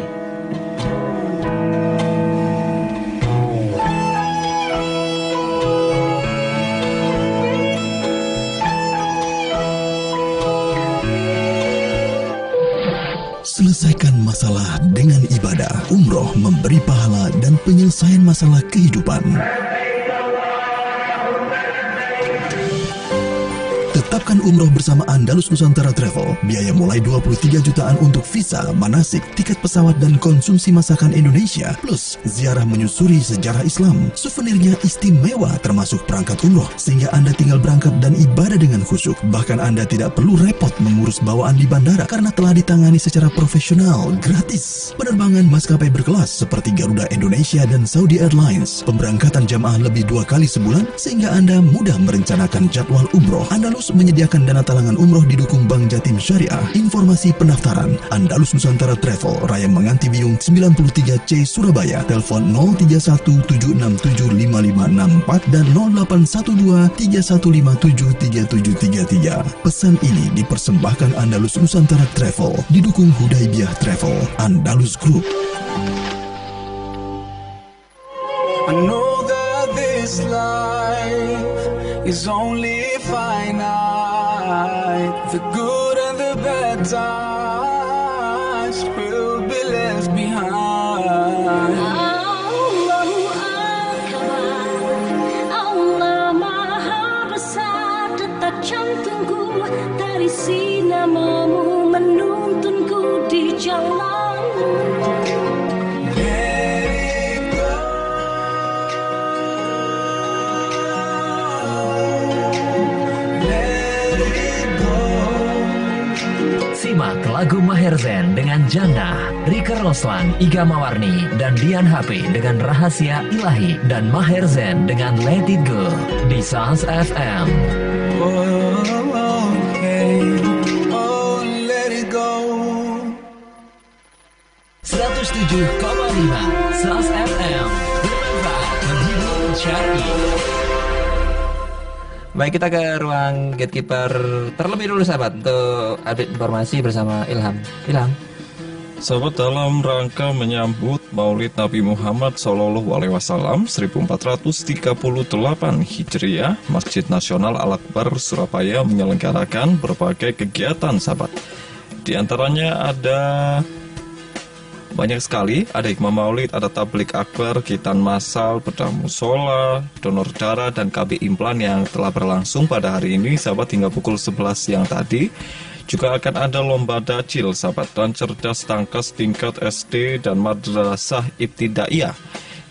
Speaker 4: Selesaikan masalah dengan ibadah. Umroh memberi pahala dan penyelesaian masalah kehidupan. Tetapkan umroh bersama Andalus Nusantara Travel. Biaya mulai 23 jutaan untuk visa, manasik, tiket pesawat dan konsumsi masakan Indonesia, plus ziarah menyusuri sejarah Islam. Souvenirnya istimewa termasuk perangkat umroh, sehingga Anda tinggal berangkat dan ibadah dengan khusyuk. Bahkan Anda tidak perlu repot mengurus bawaan di bandara karena telah ditangani secara profesional, gratis. Penerbangan maskapai berkelas seperti Garuda Indonesia dan Saudi Airlines. Pemberangkatan jamaah lebih 2 kali sebulan sehingga Anda mudah merencanakan jadwal umroh. Andalus menyediakan dana talangan umroh didukung Bank Jatim Syariah. Informasi pendaftaran Andalus Nusantara Travel, Raya Menganti Biyung 93C Surabaya. Telepon 0317675564 dan 081231573733. Pesan ini dipersembahkan Andalus Nusantara Travel didukung Hudaibiyah Travel, Andalus Group.
Speaker 5: I know that this life is only finite. The good and the bad times will be left behind.
Speaker 6: Allahu Akbar, Allah Maha Besar. Detak jantungku dari namamu menuntunku di jalanmu.
Speaker 1: Simak lagu Maher Zain dengan Jannah, Rika Roslan, Iga Mawarni, dan Dian HP dengan Rahasia Ilahi, dan Maher Zain dengan Let It Go di Sahas FM.
Speaker 5: Let it go.
Speaker 1: 107,5 Sahas FM, bermanfaat, menghibur, syar'i. Baik, kita ke ruang gatekeeper terlebih dulu sahabat untuk update informasi bersama Ilham.
Speaker 3: Sahabat, dalam rangka menyambut Maulid Nabi Muhammad SAW 1438 Hijriah, Masjid Nasional Al-Akbar Surabaya menyelenggarakan berbagai kegiatan sahabat. Di antaranya ada banyak sekali, ada hikmah maulid, ada tablik akbar, khitan massal, bedah musola, donor darah, dan KB implan yang telah berlangsung pada hari ini sahabat hingga pukul 11 siang tadi. Juga akan ada lomba dacil sahabat dan cerdas tangkas tingkat SD dan madrasah ibtidaiyah.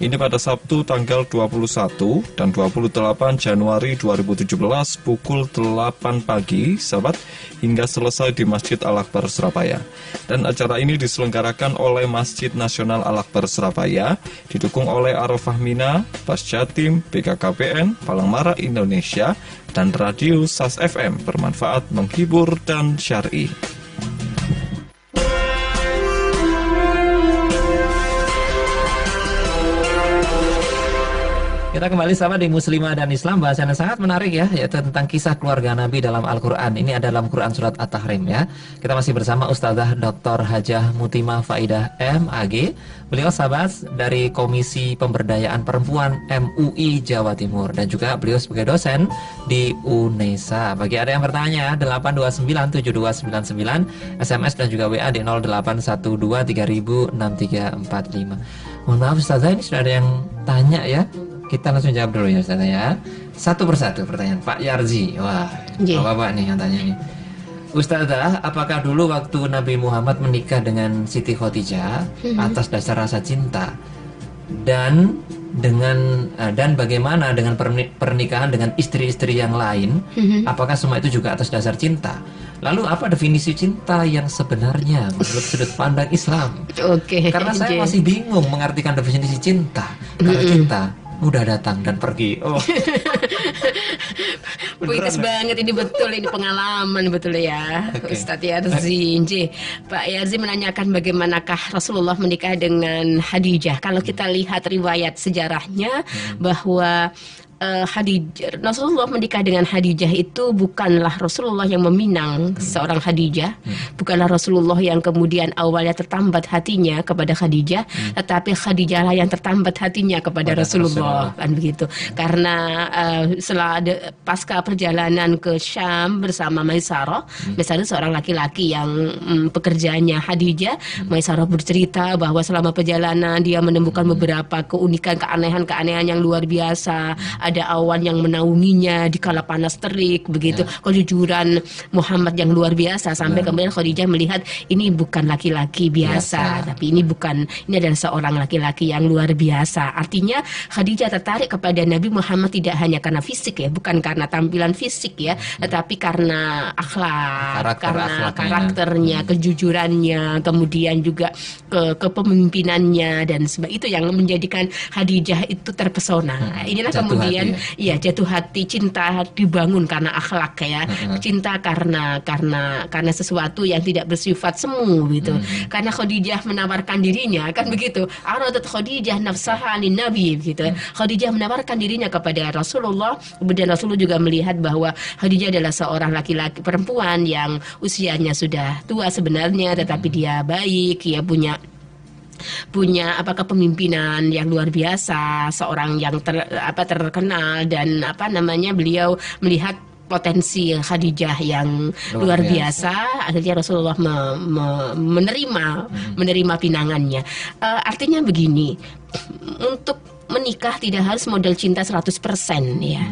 Speaker 3: Ini pada Sabtu tanggal 21 dan 28 Januari 2017 pukul 8 pagi sahabat hingga selesai di Masjid Al-Akbar Surabaya. Dan acara ini diselenggarakan oleh Masjid Nasional Al-Akbar Surabaya, didukung oleh Arafah Mina, Bas Jatim, BKKBN, Palang Merah Indonesia, dan Radio Sahas FM, bermanfaat, menghibur, dan syar'i.
Speaker 1: Kita kembali sama di Muslimah dan Islam, bahasan yang sangat menarik ya, yaitu tentang kisah keluarga Nabi dalam Al-Quran. Ini ada dalam Quran Surat At-Tahrim ya. Kita masih bersama Ustazah Dr. Hajah Mutimah Faidah MAG. Beliau sahabat dari Komisi Pemberdayaan Perempuan MUI Jawa Timur. Dan juga beliau sebagai dosen di UNESA. Bagi ada yang bertanya, 8297299, SMS dan juga WA di 0812306345. Mohon maaf Ustazah, ini sudah ada yang tanya ya. Kita langsung jawab dulu ya Ustazah ya. Satu persatu pertanyaan. Pak Yarzi. Wah, Bapak nih yang tanya nih. Ustazah, apakah dulu waktu Nabi Muhammad menikah dengan Siti Khadijah atas dasar rasa cinta? Dan bagaimana dengan pernikahan dengan istri-istri yang lain? Apakah semua itu juga atas dasar cinta? Lalu apa definisi cinta yang sebenarnya menurut sudut pandang Islam?
Speaker 2: Oke.
Speaker 1: Karena saya masih bingung mengartikan definisi cinta. Karena cinta mudah datang dan pergi. Oh.
Speaker 2: Puitis banget ini, betul, ini pengalaman betul ya. Ustadz Yarzi. Pak Yarzi menanyakan bagaimanakah Rasulullah menikah dengan Khadijah. Kalau kita lihat riwayat sejarahnya bahwa Rasulullah menikah dengan Khadijah itu bukanlah Rasulullah yang meminang seorang Khadijah, bukanlah Rasulullah yang kemudian awalnya tertambat hatinya kepada Khadijah, tetapi Khadijah lah yang tertambat hatinya kepada Rasulullah, kan begitu. Karena setelah pasca perjalanan ke Syam bersama Maisarah, Maisarah seorang laki-laki yang pekerjaannya Khadijah, Maisarah bercerita bahwa selama perjalanan dia menemukan beberapa keunikan, keanehan-keanehan yang luar biasa. Ada awan yang menaunginya di kala panas terik, begitu. Kejujuran Muhammad yang luar biasa, sampai kemudian Khadijah melihat ini bukan laki-laki biasa, tapi ini adalah seorang laki-laki yang luar biasa. Artinya Khadijah tertarik kepada Nabi Muhammad tidak hanya karena fisik ya, bukan karena tampilan fisik ya, tetapi karena akhlak, karena karakternya, kejujurannya, kemudian juga kepemimpinannya dan sebagainya, itu yang menjadikan Khadijah itu terpesona. Inilah kemudian jatuh hati, cinta dibangun karena akhlak ya, cinta karena sesuatu yang tidak bersifat semu gitu. Karena Khadijah menawarkan dirinya, kan begitu. Aradat Khadijah nafsaha lin Nabi gitu. Khadijah menawarkan dirinya kepada Rasulullah. Kemudian Rasulullah juga melihat bahwa Khadijah adalah seorang laki-laki perempuan yang usianya sudah tua sebenarnya, tetapi dia baik, ya punya kepemimpinan yang luar biasa, seorang yang terkenal, dan beliau melihat potensi Khadijah yang luar biasa. Akhirnya Rasulullah menerima pinangannya. Artinya begini, untuk menikah tidak harus modal cinta 100% ya.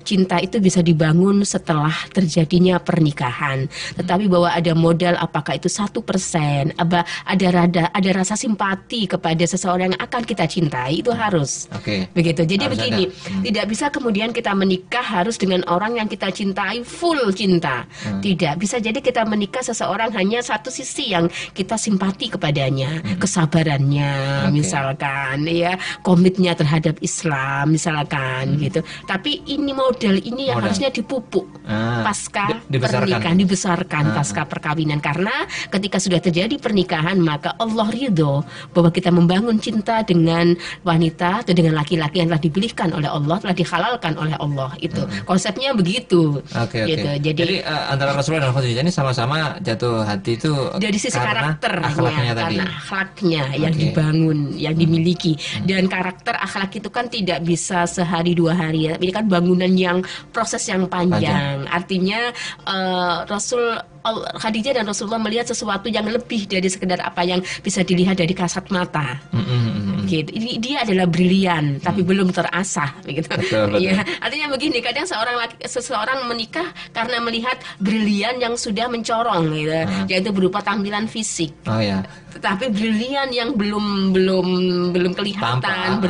Speaker 2: Cinta itu bisa dibangun setelah terjadinya pernikahan. Tetapi bahwa ada modal, apakah itu 1%, ada rasa simpati kepada seseorang yang akan kita cintai, itu harus. Begitu. Jadi harus begini, tidak bisa kemudian kita menikah harus dengan orang yang kita cintai full cinta. Tidak bisa jadi kita menikah seseorang hanya satu sisi yang kita simpati kepadanya, kesabarannya, misalkan ya, komitnya terhadap Islam misalkan gitu. Tapi ini modal ini yang harusnya dipupuk pasca pernikahan, dibesarkan pasca perkawinan, karena ketika sudah terjadi pernikahan maka Allah ridho bahwa kita membangun cinta dengan wanita atau dengan laki-laki yang telah dipilihkan oleh Allah, telah dihalalkan oleh Allah. Itu konsepnya begitu. Gitu. Jadi
Speaker 1: antara Rasulullah dan Khadijah ini sama-sama jatuh hati itu
Speaker 2: dari sisi karakternya,
Speaker 1: karena
Speaker 2: akhlaknya yang dibangun, yang dimiliki. Dan karakter akhlak itu kan tidak bisa sehari dua hari ya. Ini kan bangunan yang proses yang panjang. Artinya Khadijah dan Rasulullah melihat sesuatu yang lebih dari sekedar apa yang bisa dilihat dari kasat mata. Gitu. Dia adalah brilian tapi belum terasah begitu. Betul. Ya, artinya begini, kadang seseorang menikah karena melihat brilian yang sudah mencorong gitu, yaitu berupa tampilan fisik. Tetapi brilian yang belum kelihatan,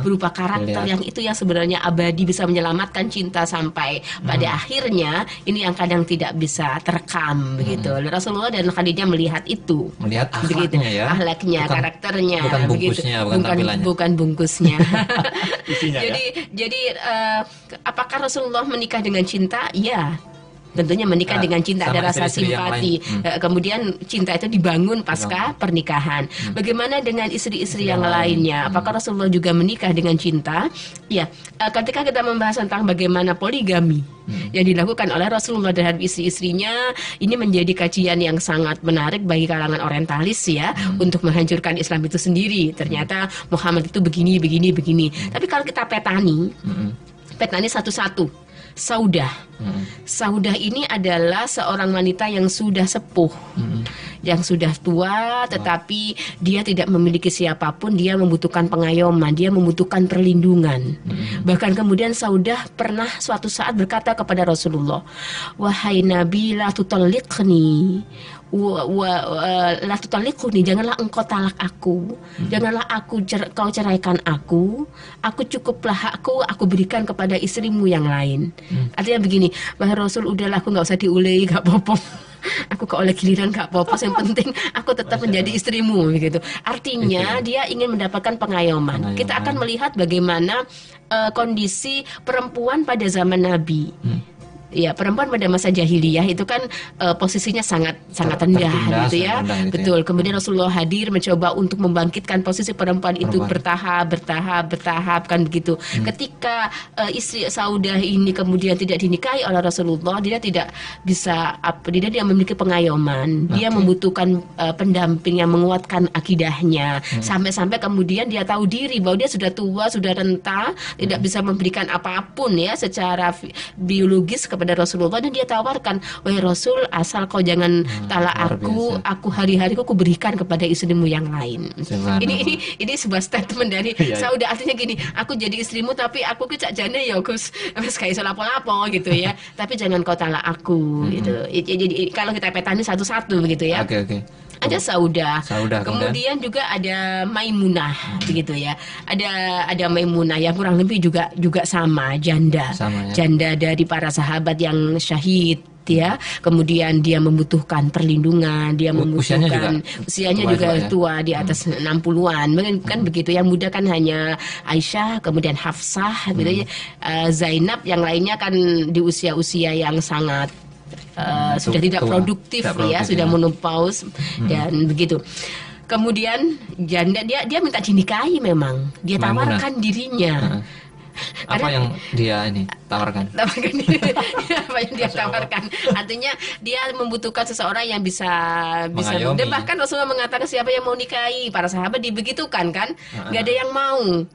Speaker 2: berupa karakter yang itu yang sebenarnya abadi, bisa menyelamatkan cinta sampai pada akhirnya, ini yang kadang tidak bisa terekam begitu. Rasulullah dan Khadijah melihat itu,
Speaker 1: melihat akhlaknya ya,
Speaker 2: akhlaknya, karakternya,
Speaker 1: bukan bungkusnya,
Speaker 2: bukan bungkusnya. Jadi apakah Rasulullah menikah dengan cinta? Ya. Tentunya menikah dengan cinta,
Speaker 1: sama
Speaker 2: ada rasa
Speaker 1: istri-istri yang
Speaker 2: simpati. Kemudian cinta itu dibangun pasca pernikahan. Bagaimana dengan istri-istri yang lainnya? Apakah Rasulullah juga menikah dengan cinta? Ya, ketika kita membahas tentang bagaimana poligami yang dilakukan oleh Rasulullah terhadap istri-istrinya, ini menjadi kajian yang sangat menarik bagi kalangan orientalis ya, untuk menghancurkan Islam itu sendiri. Ternyata Muhammad itu begini. Tapi kalau kita petani satu-satu. Saudah. Saudah ini adalah seorang wanita yang sudah sepuh, yang sudah tua, tetapi dia tidak memiliki siapapun. Dia membutuhkan pengayoman, dia membutuhkan perlindungan. Bahkan kemudian Saudah pernah suatu saat berkata kepada Rasulullah, wahai Nabi, la tutalliqni la tutalliqni, janganlah engkau talak aku, janganlah kau ceraikan aku cukuplah aku berikan kepada istrimu yang lain. Artinya begini, wahai Rasul, udahlah, aku nggak usah diulei, gak apa-apa. Aku ke oleh giliran gak apa-apa, yang penting aku tetap menjadi istrimu begitu. Artinya dia ingin mendapatkan pengayoman. Kita akan melihat bagaimana kondisi perempuan pada zaman Nabi. Ya, perempuan pada masa jahiliyah itu kan posisinya sangat rendah gitu ya. Betul. Kemudian Rasulullah hadir mencoba untuk membangkitkan posisi perempuan itu bertahap kan begitu. Ketika istri Saudah ini kemudian tidak dinikahi oleh Rasulullah, dia tidak bisa dia tidak memiliki pengayoman. Dia membutuhkan pendamping yang menguatkan akidahnya. Sampai-sampai kemudian dia tahu diri bahwa dia sudah tua, sudah renta, tidak bisa memberikan apapun ya secara biologis kepada Rasulullah, dan dia tawarkan, wahai Rasul, asal kau jangan talak aku hari-hari aku berikan kepada istrimu yang lain. Ini sebuah statement dari Saudah. Artinya gini, aku jadi istrimu tapi aku kecak jane ya Gus kayak iso lapo-lapo gitu ya. Tapi jangan kau talak aku gitu. Jadi kalau kita petani satu-satu begitu ya.
Speaker 1: Oke.
Speaker 2: Ada Saudah, kemudian juga ada Maimunah begitu ya. Ada Maimunah yang kurang lebih juga sama janda dari para sahabat yang syahid ya. Kemudian dia membutuhkan perlindungan, dia membutuhkan usianya juga tua di atas 60-an. Kan begitu. Yang muda kan hanya Aisyah, kemudian Hafsah gitu ya. Zainab, yang lainnya kan di usia-usia yang sangat sudah tidak produktif ya, sudah menopause dan begitu. Kemudian janda dia minta dinikahi, memang dia tawarkan dirinya.
Speaker 1: Apa yang dia tawarkan?
Speaker 2: Apa yang dia tawarkan? Artinya dia membutuhkan seseorang yang bisa dan bahkan Rasulullah mengatakan siapa yang mau nikahi, para sahabat dibegitukan kan, nggak ada yang mau.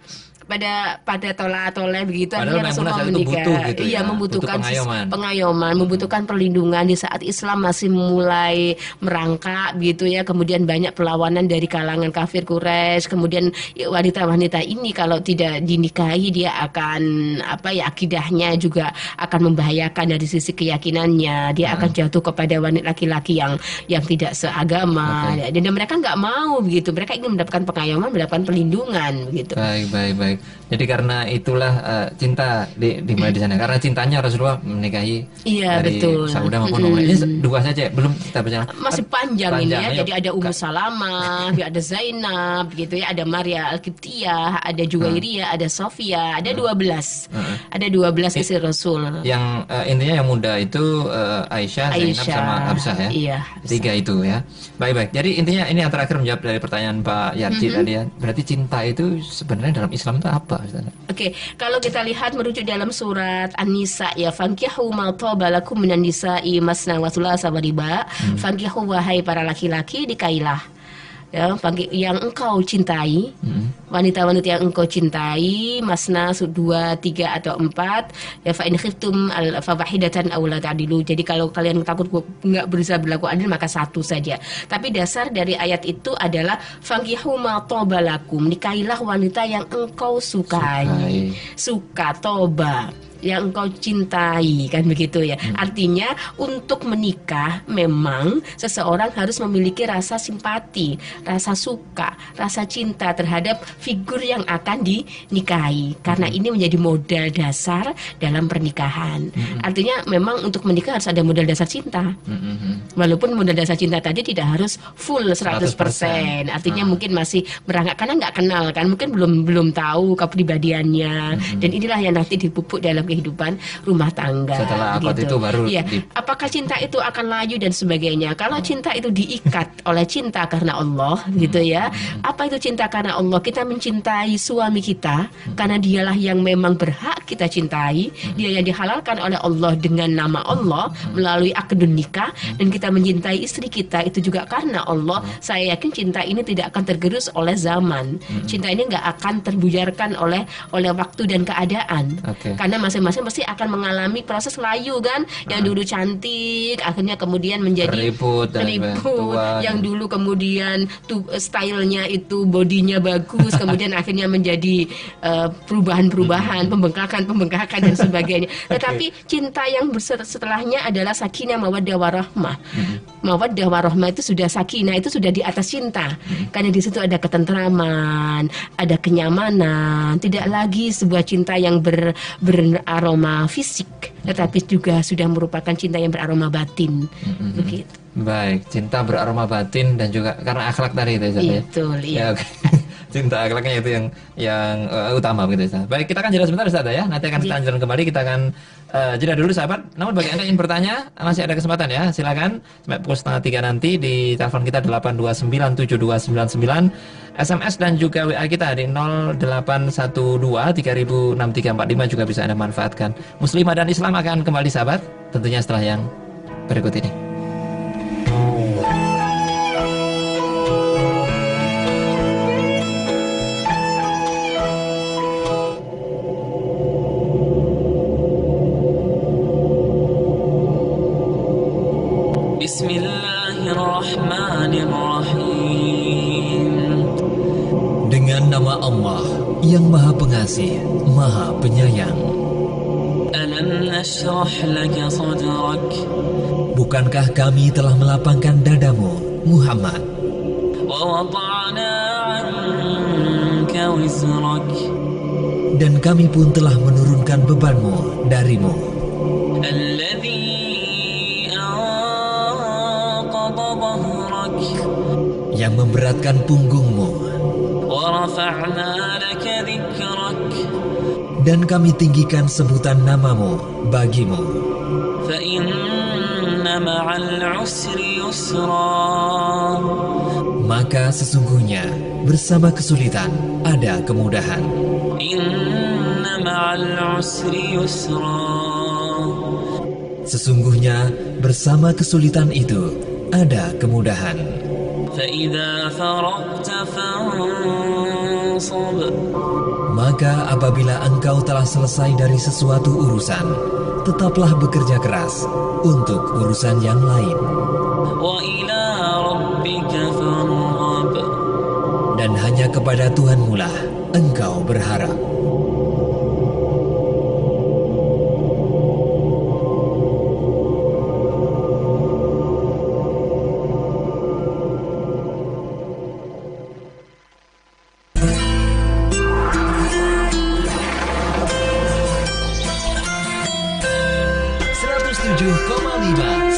Speaker 2: Pada tolak-tolak begitu, akhirnya Rasulullah menikah.
Speaker 1: Gitu
Speaker 2: iya, membutuhkan pengayoman, membutuhkan perlindungan di saat Islam masih mulai merangkak gitu ya. Kemudian banyak perlawanan dari kalangan kafir Quraisy. Kemudian wanita-wanita ini kalau tidak dinikahi, dia akan akidahnya juga akan membahayakan dari sisi keyakinannya. Dia akan jatuh kepada wanita laki-laki yang tidak seagama. Dan mereka nggak mau begitu. Mereka ingin mendapatkan pengayoman, mendapatkan perlindungan begitu.
Speaker 1: Baik. Jadi karena itulah cinta dimulai di sana. Karena cintanya Rasulullah menikahi dari Saudah maupun Umar. Ini dua saja, belum kita baca.
Speaker 2: Masih panjang ini ya. Jadi ada Ummu Salamah, ada Zainab gitu ya, ada Maria Al-Qibtiyah, ada Juwairiyah, ada Sofia, ada 12. Ada 12 istri Rasul. Yang
Speaker 1: intinya yang muda itu Aisyah, Zainab sama Hafsah ya.
Speaker 2: Iya.
Speaker 1: 3 itu ya. Baik. Jadi intinya ini yang terakhir menjawab dari pertanyaan Pak Yarji tadi ya. Berarti cinta itu sebenarnya dalam Islam itu apa?
Speaker 2: Oke, kalau kita lihat merujuk dalam surat An-Nisa ya, fankihu ma taba lakum minan nisa'i masna wa thulatsa wa ruba. Fankihu, wahai para laki-laki, nikailah ya, yang engkau cintai, wanita-wanita yang engkau cintai, masna 2, 3 atau 4 ya, fa in khiftum fa wahidatan aw la ta'dilu. Jadi kalau kalian takut enggak bisa berlaku adil, maka satu saja. Tapi dasar dari ayat itu adalah fankihu ma taba lakum, nikailah wanita yang engkau sukai. Suka, toba, yang engkau cintai, kan begitu ya. Artinya untuk menikah memang seseorang harus memiliki rasa simpati, rasa suka, rasa cinta terhadap figur yang akan dinikahi, karena ini menjadi modal dasar dalam pernikahan. Artinya memang untuk menikah harus ada modal dasar cinta. Walaupun modal dasar cinta tadi tidak harus full 100%. Artinya mungkin masih merangkak karena nggak kenal kan, mungkin belum tahu kepribadiannya. Dan inilah yang nanti dipupuk dalam kehidupan rumah tangga.
Speaker 1: Setelah akad itu baru
Speaker 2: Iya. Apakah cinta itu akan layu dan sebagainya? Kalau cinta itu diikat oleh cinta karena Allah, gitu ya. Apa itu cinta karena Allah? Kita mencintai suami kita karena dialah yang memang berhak kita cintai. Dia yang dihalalkan oleh Allah dengan nama Allah melalui akad nikah, dan kita mencintai istri kita itu juga karena Allah. Saya yakin cinta ini tidak akan tergerus oleh zaman. Cinta ini nggak akan terbujarkan oleh waktu dan keadaan. Karena masing-masing pasti akan mengalami proses layu kan. Yang dulu cantik, akhirnya kemudian menjadi
Speaker 1: keriput,
Speaker 2: yang dulu kemudian stylenya itu bodinya bagus, kemudian akhirnya menjadi perubahan-perubahan, pembengkakan dan sebagainya. Tetapi cinta yang setelahnya adalah sakinah mawaddah warahmah. Mawaddah warahmah itu sudah sakinah, itu sudah di atas cinta. Karena di situ ada ketentraman, ada kenyamanan, tidak lagi sebuah cinta yang beraroma fisik, tetapi juga sudah merupakan cinta yang beraroma batin. Begitu.
Speaker 1: Baik, cinta beraroma batin dan juga karena akhlak tadi itu ya.
Speaker 2: Betul, iya.
Speaker 1: Cinta akhlaknya itu yang utama begitu Ustaz. Baik, kita akan jeda sebentar Ustaz ya. Nanti akan kita lanjutkan kembali. Kita akan jeda dulu sahabat. Namun bagi Anda yang ingin bertanya, masih ada kesempatan ya. Silakan sampai pukul 2:30 nanti di telepon kita 8297299, SMS dan juga WA kita di 0812306345 juga bisa Anda manfaatkan. Muslimah dan Islam akan kembali sahabat, tentunya setelah yang berikut ini.
Speaker 5: Bismillahirrahmanirrahim.
Speaker 1: Dengan nama Allah yang Maha Pengasih, Maha Penyayang.
Speaker 5: Alam nashrah laka sadrak.
Speaker 1: Bukankah kami telah melapangkan dadamu, Muhammad?
Speaker 5: Wa wada'na 'anka wizrak.
Speaker 1: Dan kami pun telah menurunkan bebanmu darimu. Yang memberatkan punggungmu. Dan kami tinggikan sebutan namamu bagimu. Maka sesungguhnya bersama kesulitan ada kemudahan. Sesungguhnya bersama kesulitan itu ada kemudahan. Maka apabila engkau telah selesai dari sesuatu urusan, tetaplah bekerja keras untuk urusan yang lain. Dan hanya kepada Tuhanmu lah engkau berharap.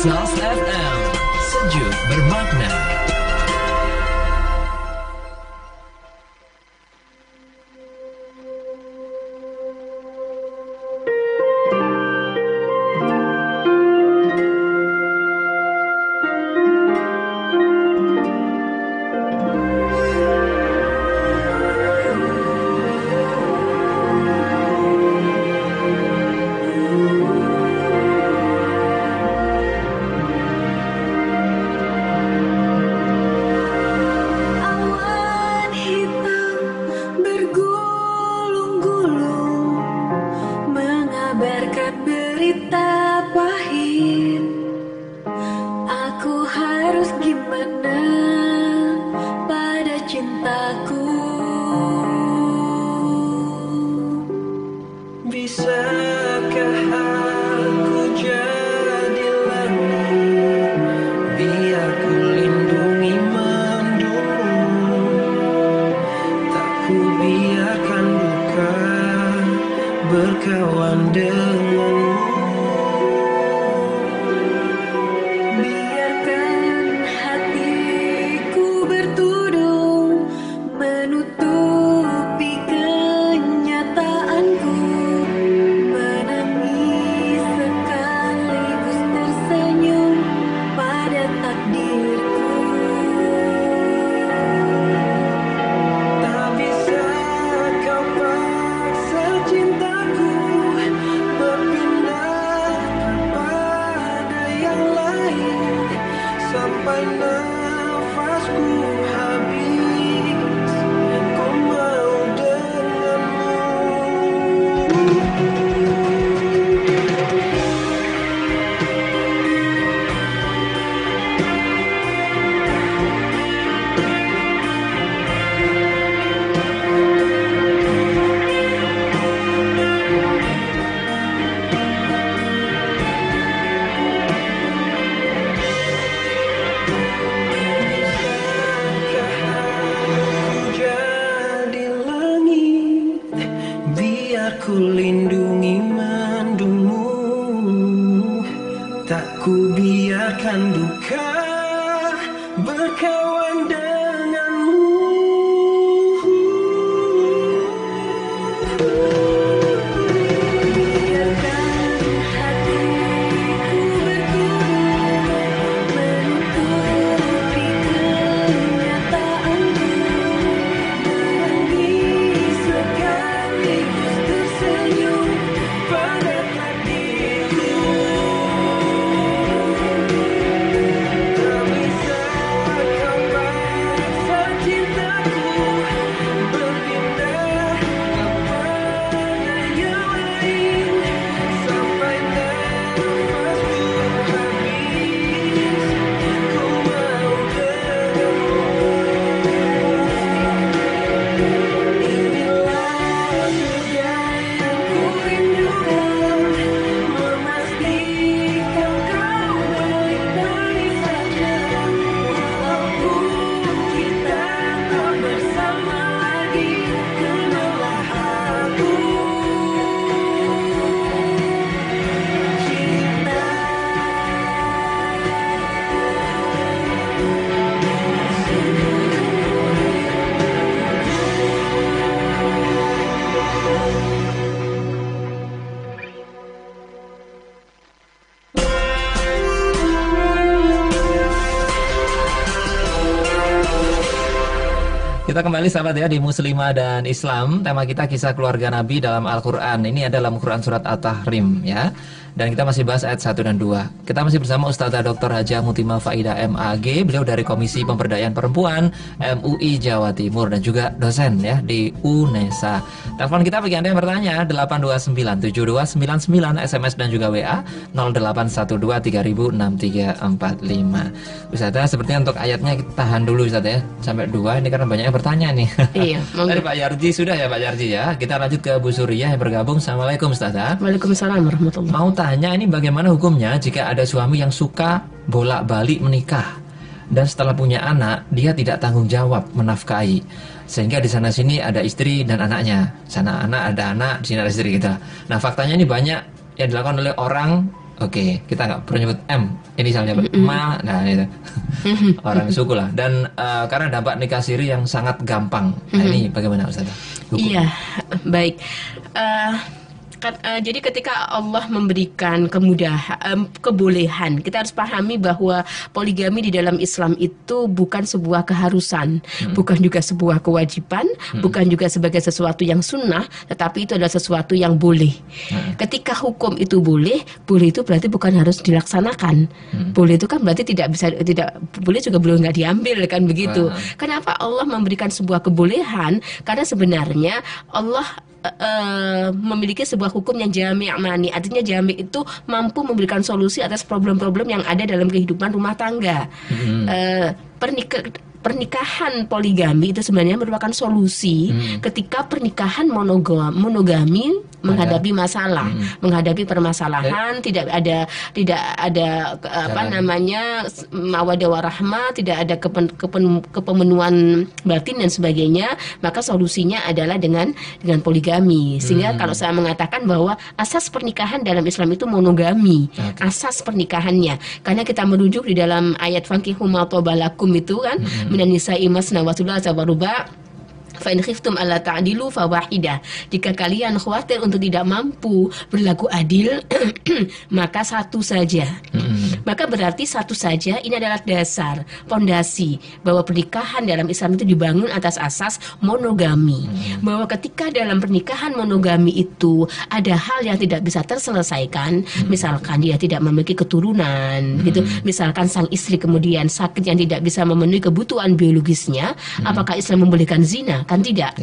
Speaker 1: Sos FM, sejuk bermakna.
Speaker 7: Berkawan denganmu. sampai nafasku habis. Ku mau denganmu. Ku lindungi mendungmu, tak ku biarkan duka berkawan denganmu. Biarkan hatiku bergumul menutupi kenyataanku, menangis sekaligus tersenyum pada takdirku. Tak bisa kau paksa cintaku berpindah kepada yang lain sampai nafasku habis. Ku mau denganmu. Inilah surga yang ku rindukan, memastikan kau baik-baik saja. Walaupun kita tak bersama lagi, kenallah aku cinta.
Speaker 1: Kita kembali sahabat ya di Muslimah dan Islam. Tema kita kisah keluarga Nabi dalam Al-Quran. Ini adalah Al-Quran surat At-Tahrim ya. Dan kita masih bahas ayat 1 dan 2. Kita masih bersama Ustazah Dr. Hajah Mutimah Faidah MAG. Beliau dari Komisi Pemberdayaan Perempuan MUI Jawa Timur dan juga dosen ya di UNESA. Telepon kita bagi Anda yang bertanya 8297299, SMS dan juga WA 0812306345. Ustazah, sepertinya untuk ayatnya kita tahan dulu Ustazah ya sampai 2 ini karena banyak yang bertanya nih.
Speaker 2: Iya,
Speaker 1: Dari Pak Yarji sudah ya Pak Yarji ya. Kita lanjut ke Bu Suriyah yang bergabung. Assalamualaikum Ustazah.
Speaker 2: Waalaikumsalam warahmatullahi.
Speaker 1: Mau tanya ini bagaimana hukumnya jika ada suami yang suka bolak-balik menikah dan setelah punya anak dia tidak tanggung jawab menafkahi, sehingga di sana sini ada istri dan anaknya, sana anak ada anak, di sini ada istri kita. Nah faktanya ini banyak yang dilakukan oleh orang, oke, kita nggak perlu nyebut M, inisialnya Ma, nah itu orang suku lah. Dan karena dampak nikah siri yang sangat gampang. Nah ini bagaimana Ustazah?
Speaker 2: Iya, baik. Jadi ketika Allah memberikan kebolehan, kita harus pahami bahwa poligami di dalam Islam itu bukan sebuah keharusan, bukan juga sebuah kewajiban, bukan juga sebagai sesuatu yang sunnah, tetapi itu adalah sesuatu yang boleh. Ketika hukum itu boleh itu berarti bukan harus dilaksanakan. Boleh itu kan berarti tidak boleh juga belum nggak diambil kan begitu. Kenapa Allah memberikan sebuah kebolehan? Karena sebenarnya Allah memiliki sebuah hukum yang jami' mani. Artinya jami' itu mampu memberikan solusi atas problem-problem yang ada dalam kehidupan rumah tangga. Pernikahan poligami itu sebenarnya merupakan solusi ketika pernikahan monogami menghadapi masalah, menghadapi permasalahan, tidak ada mawaddah warahmah, tidak ada kepemenuhan batin dan sebagainya, maka solusinya adalah dengan poligami. Sehingga kalau saya mengatakan bahwa asas pernikahan dalam Islam itu monogami, asas pernikahannya, karena kita merujuk di dalam ayat fankihu ma thaba lakum itu kan, minan nisa'i masna wa thulatha wa ruba'. Fa in khiftum alla ta'dilu fawahidah. Jika kalian khawatir untuk tidak mampu berlaku adil, maka satu saja. Maka berarti satu saja ini adalah dasar, pondasi bahwa pernikahan dalam Islam itu dibangun atas asas monogami. Bahwa ketika dalam pernikahan monogami itu ada hal yang tidak bisa terselesaikan, misalkan dia tidak memiliki keturunan, gitu. Misalkan sang istri kemudian sakit yang tidak bisa memenuhi kebutuhan biologisnya, apakah Islam membolehkan zina? Kan tidak.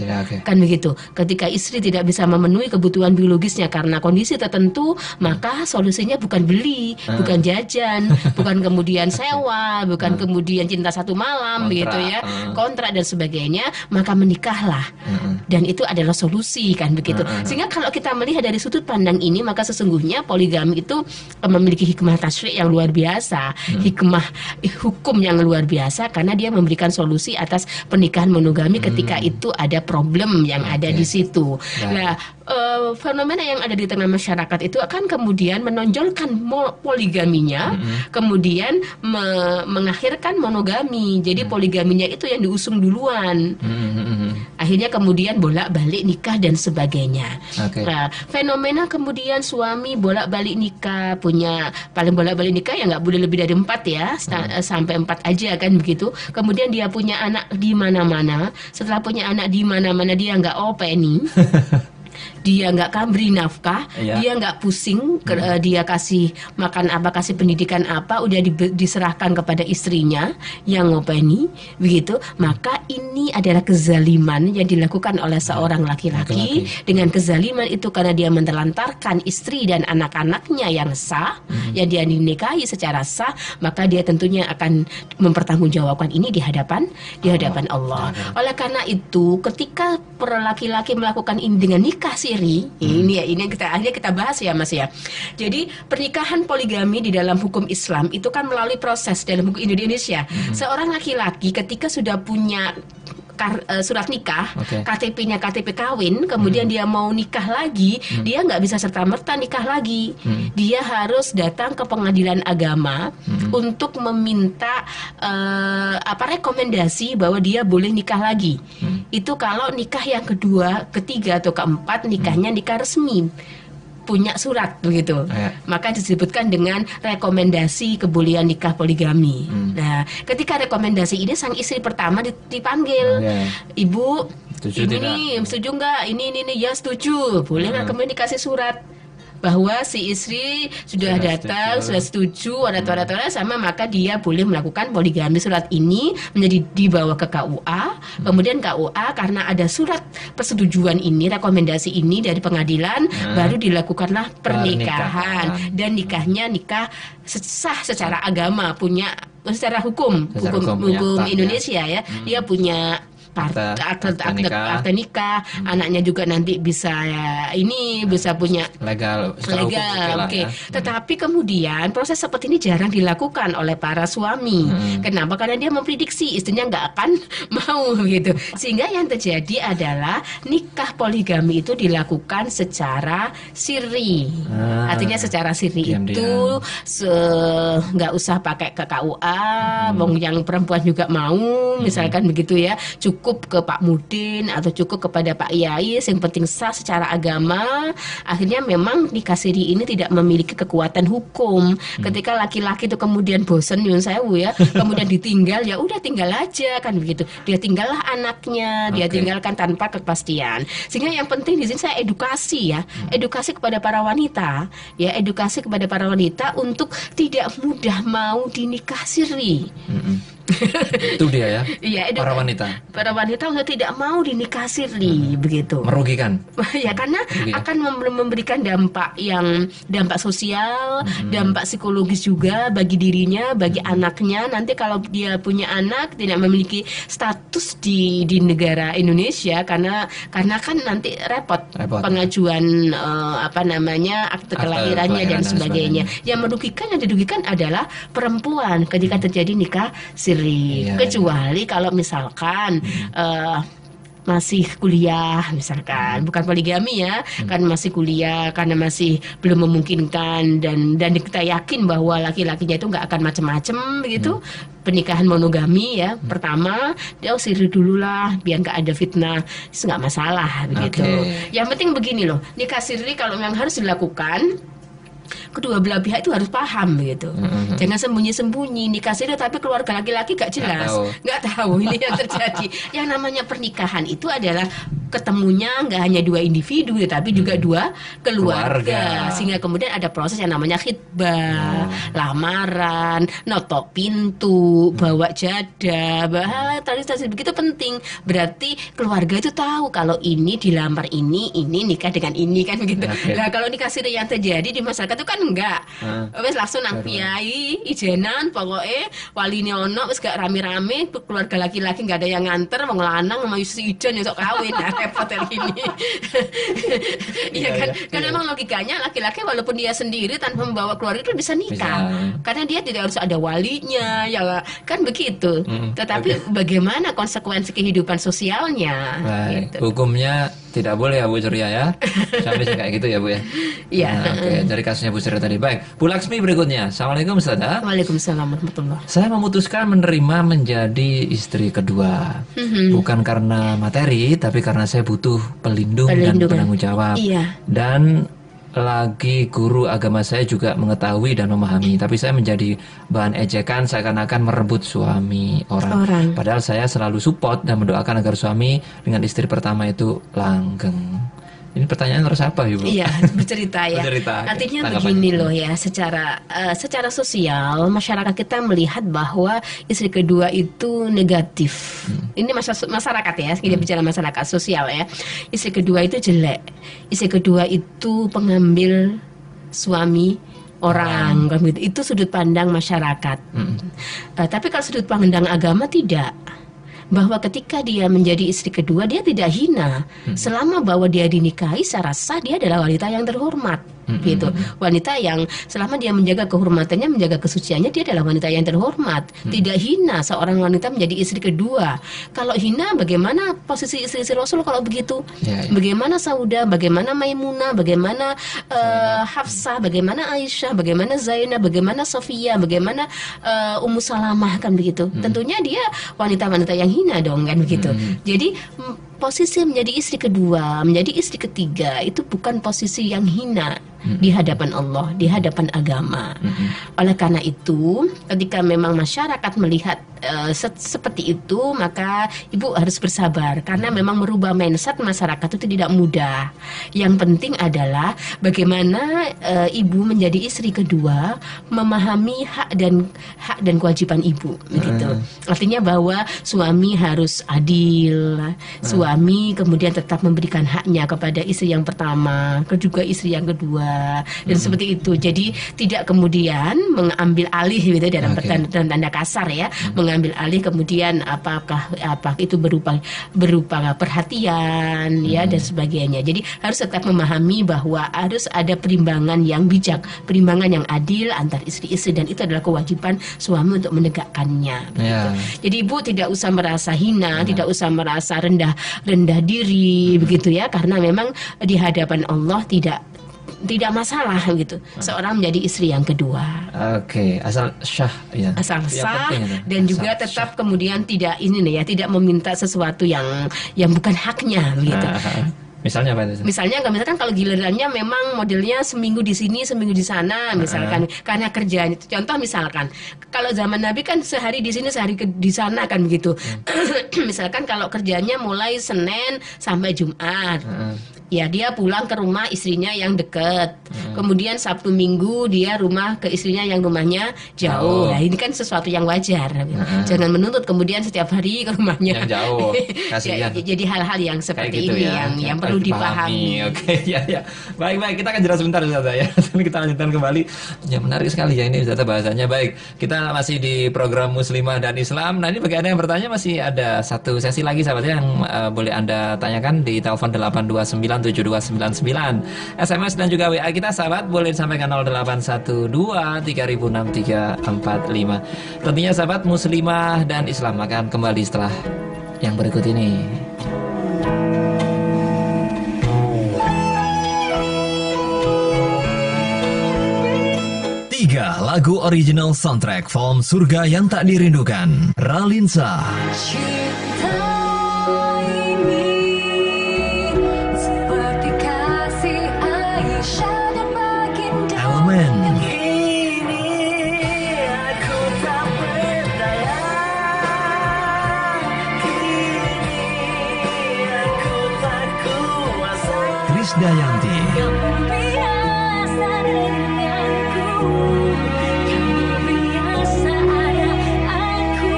Speaker 2: Kan begitu. Ketika istri tidak bisa memenuhi kebutuhan biologisnya karena kondisi tertentu, maka solusinya bukan beli, bukan jajan, bukan kemudian sewa, bukan kemudian cinta satu malam, begitu ya, kontrak dan sebagainya, maka menikahlah. Dan itu adalah solusi, kan begitu. Sehingga kalau kita melihat dari sudut pandang ini, maka sesungguhnya poligami itu memiliki hikmah tasyri' yang luar biasa, hikmah hukum yang luar biasa, karena dia memberikan solusi atas pernikahan monogami ketika itu ada problem yang ada di situ. Nah, fenomena yang ada di tengah masyarakat itu akan kemudian menonjolkan poligaminya, kemudian mengakhirkan monogami. Jadi poligaminya itu yang diusung duluan. Akhirnya kemudian bolak-balik nikah dan sebagainya. Nah, fenomena kemudian suami bolak-balik nikah, punya paling bolak-balik nikah ya nggak boleh lebih dari 4 ya, sampai 4 aja kan begitu. Kemudian dia punya anak di mana-mana. Setelah punya anak di mana-mana dia nggak openi. Dia nggak beri nafkah, dia nggak pusing, dia kasih makan apa, kasih pendidikan apa, udah diserahkan kepada istrinya yang ngopeni, begitu. Maka ini adalah kezaliman yang dilakukan oleh seorang laki-laki. Dengan kezaliman itu karena dia menelantarkan istri dan anak-anaknya yang sah, yang dia dinikahi secara sah, maka dia tentunya akan mempertanggungjawabkan ini di hadapan Allah. Oleh karena itu, ketika laki-laki melakukan ini dengan nikah siri, ini yang akhirnya kita bahas ya Mas ya. Jadi pernikahan poligami di dalam hukum Islam itu kan melalui proses dalam hukum Indonesia. Seorang laki-laki ketika sudah punya surat nikah, KTP-nya KTP kawin, kemudian dia mau nikah lagi, dia nggak bisa serta-merta nikah lagi. Dia harus datang ke pengadilan agama untuk meminta rekomendasi bahwa dia boleh nikah lagi. Itu kalau nikah yang kedua, ketiga atau keempat, nikahnya nikah resmi, punya surat begitu, maka disebutkan dengan rekomendasi kebolehan nikah poligami. Nah, ketika rekomendasi ini sang istri pertama dipanggil, ibu, ini setuju nggak? Ini ya setuju, boleh nggak? Kemudian dikasih surat bahwa si istri sudah datang, sudah setuju, ada sama, maka dia boleh melakukan poligami. Surat ini menjadi dibawa ke KUA, kemudian KUA karena ada surat persetujuan ini, rekomendasi ini dari pengadilan, baru dilakukanlah pernikahan. Dan nikahnya nikah sah secara agama, punya secara hukum Indonesia ya, dia punya akte nikah, anaknya juga nanti bisa bisa punya legal. Tetapi kemudian proses seperti ini jarang dilakukan oleh para suami. Kenapa? Karena dia memprediksi istrinya nggak akan mau gitu. Sehingga yang terjadi adalah nikah poligami itu dilakukan secara siri. Artinya secara siri itu nggak usah pakai ke KUA, yang perempuan juga mau, misalkan begitu ya. Cukup ke Pak Mudin atau cukup kepada Pak Yai, yang penting sah secara agama. Akhirnya memang nikah siri ini tidak memiliki kekuatan hukum. Ketika laki-laki itu kemudian bosen nyun sewu ya, kemudian ditinggal, ya udah tinggal aja kan begitu. Dia tinggallah anaknya, dia tinggalkan tanpa kepastian. Sehingga yang penting di sini saya edukasi ya, edukasi kepada para wanita, ya edukasi kepada para wanita untuk tidak mudah mau dinikah siri.
Speaker 1: Itu dia ya.
Speaker 2: Iya, para wanita untuk tidak mau dinikah siri begitu.
Speaker 1: Merugikan.
Speaker 2: Ya karena akan memberikan dampak sosial, dampak psikologis juga bagi dirinya, bagi anaknya. Nanti kalau dia punya anak tidak memiliki status di negara Indonesia karena kan nanti repot. Pengajuan akte kelahirannya dan sebagainya. Yang dirugikan adalah perempuan ketika terjadi nikah siri. Kecuali kalau misalkan masih kuliah misalkan, bukan poligami ya, kan masih kuliah karena masih belum memungkinkan dan kita yakin bahwa laki-lakinya itu nggak akan macam-macam begitu. Pernikahan monogami ya, pertama dia siri dulu lah biar nggak ada fitnah, itu nggak masalah begitu. Yang penting begini loh, nikah siri kalau memang harus dilakukan, kedua belah pihak itu harus paham gitu. Jangan sembunyi-sembunyi nikah siri tapi keluarga laki-laki gak jelas, nggak tahu ini yang terjadi. Yang namanya pernikahan itu adalah ketemunya nggak hanya dua individu tapi juga dua keluarga. Sehingga kemudian ada proses yang namanya khitbah, lamaran, notok pintu, bawa jada, tradisi begitu penting. Berarti keluarga itu tahu kalau ini dilamar ini nikah dengan ini kan begitu. Nah kalau nikah siri yang terjadi di masyarakat itu kan enggak, wes langsung nang piyai ijenan pokoknya waline ono wes gak rame-rame, keluarga laki-laki nggak ada yang nganter, mau lanang sama istri ijen sok kawin. Repot ini. Iya kan? Karena memang logikanya laki-laki walaupun dia sendiri tanpa membawa keluarga itu bisa nikah. Karena dia tidak harus ada walinya, ya kan begitu. Tetapi bagaimana konsekuensi kehidupan sosialnya?
Speaker 1: Gitu. Hukumnya tidak boleh ya Bu Surya ya. Sampai kayak gitu ya Bu ya.
Speaker 2: Iya.
Speaker 1: Oke, dari kasusnya Bu Surya tadi. Baik, Bu Laksmi berikutnya. Assalamualaikum Ustazah.
Speaker 2: Waalaikumsalam warahmatullahi.
Speaker 1: Saya memutuskan menerima menjadi istri kedua. Bukan karena materi, tapi karena saya butuh pelindung dan penanggung jawab.
Speaker 2: Iya.
Speaker 1: Dan lagi guru agama saya juga mengetahui dan memahami, tapi saya menjadi bahan ejekan seakan-akan merebut suami orang. Padahal saya selalu support dan mendoakan agar suami dengan istri pertama itu langgeng. Ini pertanyaan harus apa Ibu?
Speaker 2: Iya, bercerita ya. Artinya begini loh ya, secara sosial masyarakat kita melihat bahwa istri kedua itu negatif. Ini masyarakat ya, kita bicara masyarakat sosial ya. Istri kedua itu jelek. Istri kedua itu pengambil suami orang. Itu sudut pandang masyarakat. Tapi kalau sudut pandang agama tidak. Bahwa ketika dia menjadi istri kedua dia tidak hina selama bahwa dia dinikahi secara sah, dia adalah wanita yang terhormat gitu. Wanita yang selama dia menjaga kehormatannya, menjaga kesuciannya, dia adalah wanita yang terhormat. Tidak hina seorang wanita menjadi istri kedua. Kalau hina bagaimana posisi istri-istri Rasul kalau begitu? Bagaimana Saudah, bagaimana Maimunah, bagaimana Hafsah, bagaimana Aisyah, bagaimana Zainab, bagaimana Sofia, bagaimana Ummu Salamah kan begitu. Tentunya dia wanita-wanita yang hina dong kan begitu. Jadi posisi menjadi istri kedua, menjadi istri ketiga itu bukan posisi yang hina di hadapan Allah, di hadapan agama. Oleh karena itu, ketika memang masyarakat melihat seperti itu, maka ibu harus bersabar karena memang merubah mindset masyarakat itu tidak mudah. Yang penting adalah bagaimana ibu menjadi istri kedua memahami hak dan kewajiban ibu, begitu. Artinya bahwa suami harus adil, suami kemudian tetap memberikan haknya kepada istri yang pertama, juga istri yang kedua, dan seperti itu. Jadi tidak kemudian mengambil alih gitu dalam tanda kasar ya, mengambil alih kemudian apakah itu berupa perhatian ya dan sebagainya. Jadi harus tetap memahami bahwa harus ada perimbangan yang bijak, perimbangan yang adil antar istri-istri, dan itu adalah kewajiban suami untuk menegakkannya. Gitu. Jadi ibu tidak usah merasa hina, tidak usah merasa rendah diri begitu ya, karena memang di hadapan Allah tidak masalah gitu seorang menjadi istri yang kedua.
Speaker 1: Oke, asal syah ya.
Speaker 2: Asal sah dan juga tetap kemudian tidak tidak meminta sesuatu yang bukan haknya gitu.
Speaker 1: Misalnya apa itu?
Speaker 2: Misalkan kalau gilirannya memang modelnya seminggu di sini, seminggu di sana, misalkan karena kerjanya. Contoh misalkan kalau zaman Nabi kan sehari di sini, sehari di sana kan begitu. Misalkan kalau kerjanya mulai Senin sampai Jumat. Ya dia pulang ke rumah istrinya yang dekat. Kemudian Sabtu Minggu dia rumah ke istrinya yang rumahnya jauh. Nah ini kan sesuatu yang wajar. Jangan menuntut kemudian setiap hari ke rumahnya
Speaker 1: yang jauh.
Speaker 2: Jadi hal-hal yang seperti gitu ini ya, yang perlu dipahami.
Speaker 1: Oke, ya. Baik, kita akan jelas sebentar Ustazah ya. Kita lanjutkan kembali. Ya menarik sekali ya ini Ustazah bahasanya. Baik, kita masih di program Muslimah dan Islam. Nah ini bagi Anda yang bertanya masih ada satu sesi lagi sahabatnya yang boleh Anda tanyakan di telepon 8297299, SMS dan juga WA kita sahabat boleh disampaikan 0812 3006 345. Tentunya sahabat Muslimah dan Islam akan kembali setelah yang berikut ini.
Speaker 4: Tiga lagu original soundtrack film Surga yang Tak Dirindukan. Ralinsa,
Speaker 6: Cinta ini seperti kasih Aisyah dan baginda.
Speaker 4: Elemen,
Speaker 1: Krisdayanti.
Speaker 6: Kamu biasa denganku, kamu biasa ada aku.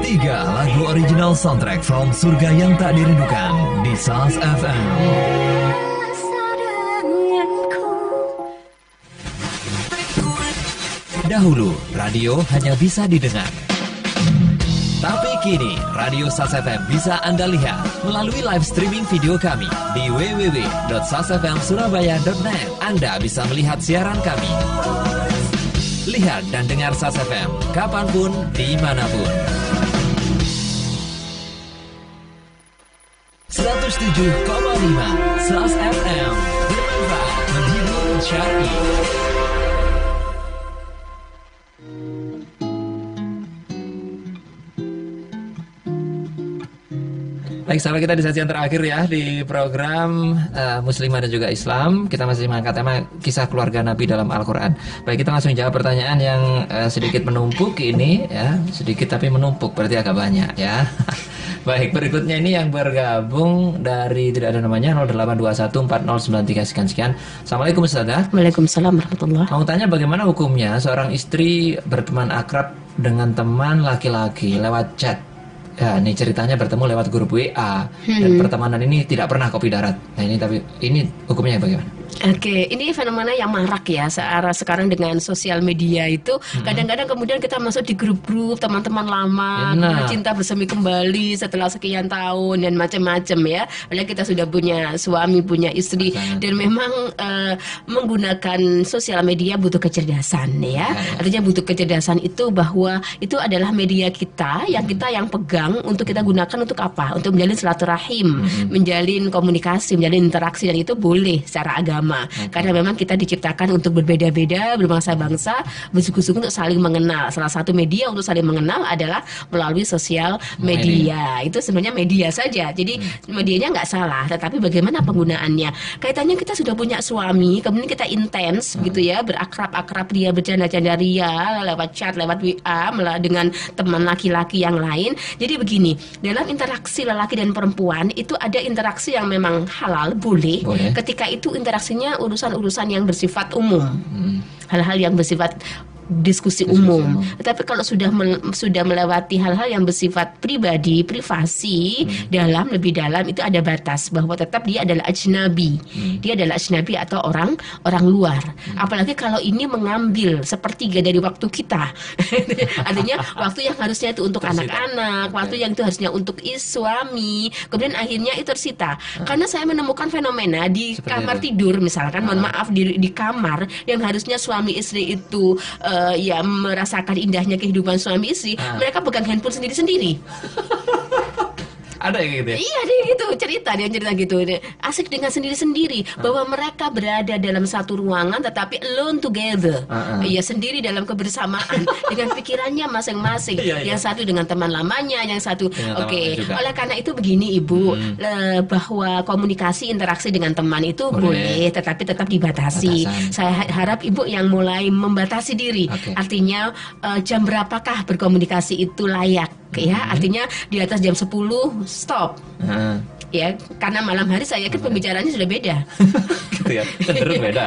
Speaker 1: 3 lagu original soundtrack from Surga yang Tak Dirindukan di SAS FM.
Speaker 6: Biasa denganku.
Speaker 1: Dahulu, radio hanya bisa didengar. Tapi kini, Radio SAS FM bisa Anda lihat melalui live streaming video kami di www.sasfmsurabaya.net. Anda bisa melihat siaran kami. Lihat dan dengar SAS FM kapanpun, dimanapun. 107,5 SAS FM bermanfaat, menghibur, syar'i. Baik, sampai kita di sesi yang terakhir ya di program Muslimah dan juga Islam. Kita masih mengangkat tema kisah keluarga Nabi dalam Al-Quran. Baik, kita langsung jawab pertanyaan yang sedikit menumpuk ini ya. Sedikit tapi menumpuk, berarti agak banyak ya. Baik, berikutnya ini yang bergabung dari tidak ada namanya 08214093 sekian-sekian. Assalamualaikum Ustazah.
Speaker 2: Waalaikumsalam warahmatullahi.
Speaker 1: Mau tanya bagaimana hukumnya seorang istri berteman akrab dengan teman laki-laki lewat chat? Ya, ini ceritanya bertemu lewat grup WA dan pertemanan ini tidak pernah kopi darat. Nah, ini hukumnya bagaimana?
Speaker 2: Oke, ini fenomena yang marak ya sekarang dengan sosial media itu. Kadang-kadang kemudian kita masuk di grup-grup teman-teman lama, cinta bersemi kembali setelah sekian tahun dan macam-macam ya. Padahal kita sudah punya suami, punya istri, dan memang menggunakan sosial media butuh kecerdasan ya. Artinya butuh kecerdasan itu bahwa itu adalah media kita yang pegang untuk kita gunakan untuk apa? Untuk menjalin silaturahim, menjalin komunikasi, menjalin interaksi, dan itu boleh secara agama. Karena memang kita diciptakan untuk berbeda-beda, berbangsa-bangsa, bersuku-suku untuk saling mengenal. Salah satu media untuk saling mengenal adalah melalui sosial media. Itu sebenarnya media saja. Jadi medianya nggak salah, tetapi bagaimana penggunaannya? Kaitannya kita sudah punya suami, kemudian kita intens gitu ya, berakrab-akrab ria, bercanda-canda ria, lewat chat, lewat WA, dengan teman laki-laki yang lain. Jadi begini, dalam interaksi lelaki dan perempuan itu ada interaksi yang memang halal, boleh. Ketika itu interaksinya urusan-urusan yang bersifat umum, hal-hal yang bersifat diskusi umum. Tetapi kalau sudah melewati hal-hal yang bersifat pribadi, privasi, lebih dalam, itu ada batas bahwa tetap dia adalah ajnabi. Dia adalah ajnabi atau orang luar. Apalagi kalau ini mengambil sepertiga dari waktu kita. Artinya waktu yang harusnya itu untuk anak-anak, waktu yang itu harusnya untuk suami, kemudian akhirnya itu tersita. Karena saya menemukan fenomena di kamar tidur misalkan, mohon maaf, di kamar yang harusnya suami istri itu ya merasakan indahnya kehidupan suami istri, mereka pegang handphone sendiri-sendiri.
Speaker 1: Ada yang gitu ya?
Speaker 2: Iya, dia gitu, cerita gitu. Asik dengan sendiri-sendiri, bahwa mereka berada dalam satu ruangan tetapi alone together. Iya, sendiri dalam kebersamaan dengan pikirannya masing-masing. Yang satu dengan teman lamanya, yang satu Oleh karena itu begini Ibu, bahwa komunikasi interaksi dengan teman itu boleh, tetapi tetap dibatasi. Saya harap Ibu yang mulai membatasi diri. Artinya jam berapakah berkomunikasi itu layak? Ya, artinya di atas jam 10 stop. Ya, karena malam hari saya yakin pembicaraannya sudah beda.
Speaker 1: Gitu ya.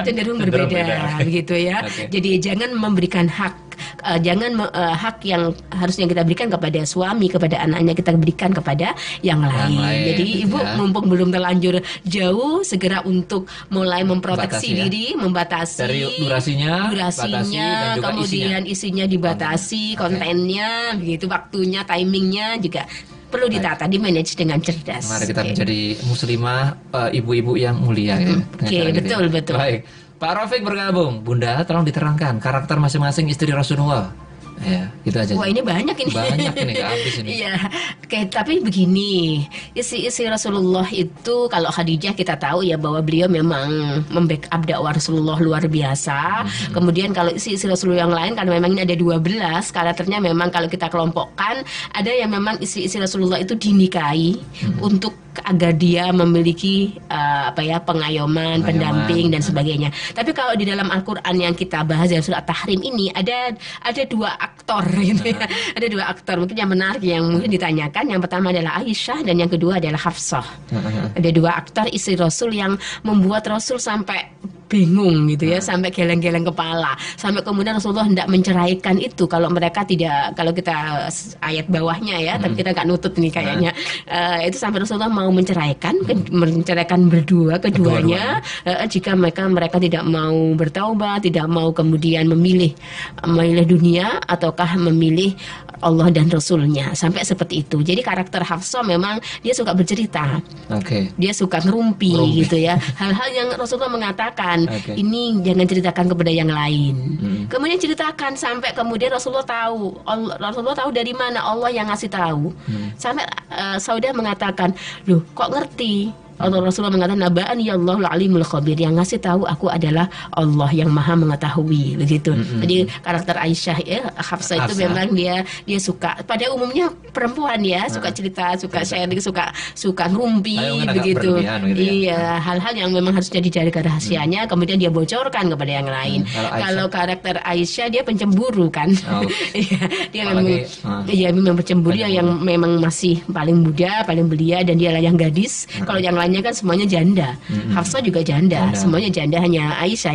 Speaker 1: Cenderung berbeda begitu ya.
Speaker 2: Jadi jangan memberikan hak hak yang harusnya kita berikan kepada suami, kepada anaknya, kita berikan kepada yang lain. Jadi Ibu mumpung belum terlanjur jauh, segera untuk mulai memproteksi diri, membatasi
Speaker 1: dari durasinya, dan juga
Speaker 2: kemudian isinya dibatasi, kontennya, begitu, waktunya, timingnya juga perlu ditata, di-manage dengan cerdas.
Speaker 1: Mari kita menjadi muslimah, ibu-ibu yang mulia.
Speaker 2: Betul.
Speaker 1: Baik, Pak Rafiq bergabung. Bunda, tolong diterangkan karakter masing-masing istri Rasulullah. Ya, gitu aja.
Speaker 2: Wah, ini banyak ini.
Speaker 1: Banyak ini, gak habis ini.
Speaker 2: Iya, tapi begini, isi Rasulullah itu, kalau Khadijah kita tahu ya bahwa beliau memang membackup dakwah Rasulullah luar biasa. Kemudian kalau isi Rasulullah yang lain, karena memang ini ada 12 karakternya, memang kalau kita kelompokkan, ada yang memang isi Rasulullah itu dinikahi untuk agar dia memiliki pengayoman, pendamping dan sebagainya. Tapi kalau di dalam Al-Qur'an yang kita bahas dalam surah Tahrim ini ada aktor gitu ya. Ada 2 aktor mungkin yang menarik yang mungkin ditanyakan. Yang pertama adalah Aisyah dan yang kedua adalah Hafsah. Ada 2 aktor istri Rasul yang membuat Rasul sampai bingung gitu ya, sampai geleng-geleng kepala, sampai kemudian Rasulullah hendak menceraikan itu kalau mereka tidak, kalau kita ayat bawahnya ya, tapi kita nggak nutut nih kayaknya. Itu sampai Rasulullah mau menceraikan berdua keduanya, jika mereka tidak mau bertaubat, tidak mau kemudian memilih dunia ataukah memilih Allah dan Rasulnya, sampai seperti itu. Jadi karakter Hafsah memang dia suka bercerita, dia suka ngerumpi gitu ya, hal-hal yang Rasulullah mengatakan ini jangan ceritakan kepada yang lain. Kemudian ceritakan sampai kemudian Rasulullah tahu dari mana, Allah yang ngasih tahu. Sampai Saudah mengatakan, loh kok ngerti? Rasulullah mengatakan naba'ani Allahul alimul khabir, yang ngasih tahu aku adalah Allah yang maha mengetahui, begitu. Jadi karakter Aisyah ya, Hafsah itu memang dia suka, pada umumnya perempuan ya, suka cerita, suka sharing, suka ngerumpi begitu. Iya, hal-hal yang memang harusnya dijaga rahasianya, kemudian dia bocorkan kepada yang lain. Kalau karakter Aisyah dia pencemburu kan. Dia memang pencemburu yang memang masih paling muda, paling belia, dan dia lah yang gadis. Kalau yang lainnya kan semuanya janda. Hafsah juga janda, semuanya janda, hanya Aisyah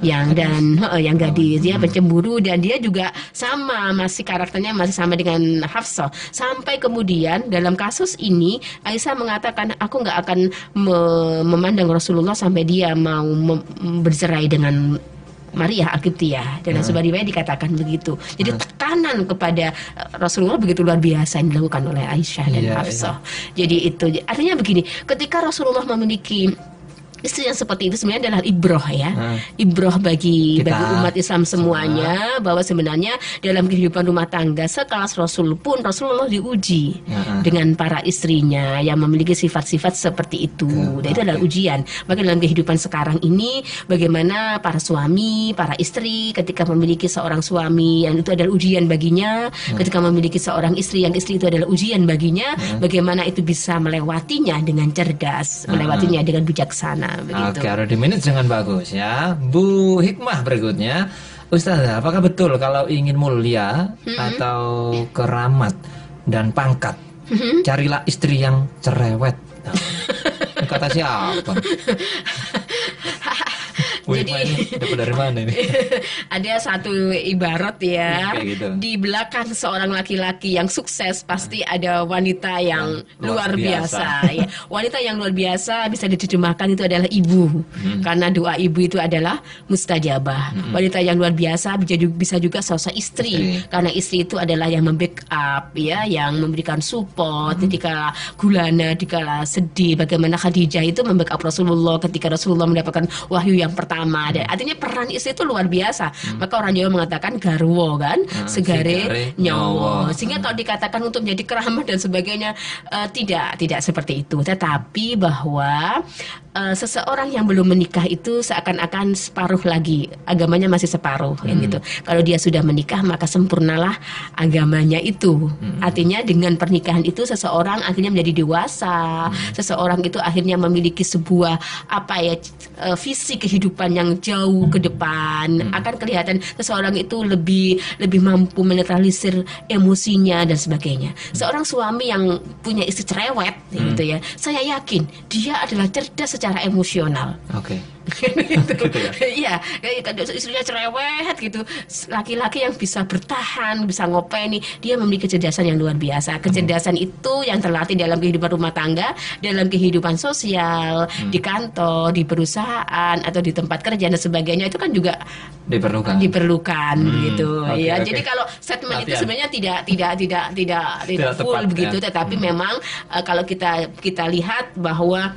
Speaker 2: yang gadis. Dia pencemburu dan dia juga sama, masih karakternya masih sama dengan Hafsah. Sampai kemudian dalam kasus ini Aisyah mengatakan, aku nggak akan memandang Rasulullah sampai dia mau bercerai dengan Maria Al-Qibtiyah, dan sebagai dikatakan begitu. Jadi tekanan kepada Rasulullah begitu luar biasa yang dilakukan oleh Aisyah dan Hafsah. Jadi itu artinya begini, ketika Rasulullah memiliki istri yang seperti itu sebenarnya adalah ibroh ya, ibroh bagi umat Islam semuanya, bahwa sebenarnya dalam kehidupan rumah tangga sekelas Rasul pun Rasulullah diuji dengan para istrinya yang memiliki sifat-sifat seperti itu. Dan itu adalah ujian. Maka dalam kehidupan sekarang ini, bagaimana para suami, para istri ketika memiliki seorang suami yang itu adalah ujian baginya, ketika memiliki seorang istri yang istri itu adalah ujian baginya, bagaimana itu bisa melewatinya dengan cerdas, melewatinya dengan bijaksana. Begitu.
Speaker 1: Oke, ada di minute dengan bagus ya. Bu Hikmah berikutnya, Ustazah, apakah betul kalau ingin mulia atau keramat dan pangkat, carilah istri yang cerewet? Nah, kata siapa?
Speaker 2: Jadi
Speaker 1: dapat dari mana ini?
Speaker 2: Ada satu ibarat ya,
Speaker 1: gitu.
Speaker 2: Di belakang seorang laki-laki yang sukses pasti ada wanita yang luar biasa. Ya. Wanita yang luar biasa bisa diterjemahkan itu adalah ibu, karena doa ibu itu adalah mustajabah. Wanita yang luar biasa bisa juga sosok istri, karena istri itu adalah yang membackup ya, yang memberikan support ketika gulana, dikala sedih. Bagaimana Khadijah itu membackup Rasulullah ketika Rasulullah mendapatkan wahyu yang pertama. Artinya peran istri itu luar biasa. Maka orang Jawa mengatakan garwo kan, segare nyawa. Sehingga kalau dikatakan untuk menjadi keramat dan sebagainya, tidak seperti itu. Tetapi bahwa seseorang yang belum menikah itu seakan-akan separuh lagi, agamanya masih separuh gitu. Kalau dia sudah menikah maka sempurnalah agamanya itu. Artinya dengan pernikahan itu seseorang akhirnya menjadi dewasa, seseorang itu akhirnya memiliki sebuah visi kehidupan yang jauh ke depan. Akan kelihatan seseorang itu lebih mampu menetralisir emosinya dan sebagainya. Seorang suami yang punya istri cerewet gitu ya, saya yakin dia adalah cerdas secara emosional. Iya, istrinya cerewet gitu, laki-laki yang bisa bertahan, bisa ngopeni, dia memiliki kecerdasan yang luar biasa. Kecerdasan itu yang terlatih dalam kehidupan rumah tangga, dalam kehidupan sosial, di kantor, di perusahaan atau di tempat kerja dan sebagainya, itu kan juga diperlukan gitu ya. Jadi kalau statement itu sebenarnya tidak full
Speaker 1: tepat,
Speaker 2: begitu, tetapi memang kalau kita lihat bahwa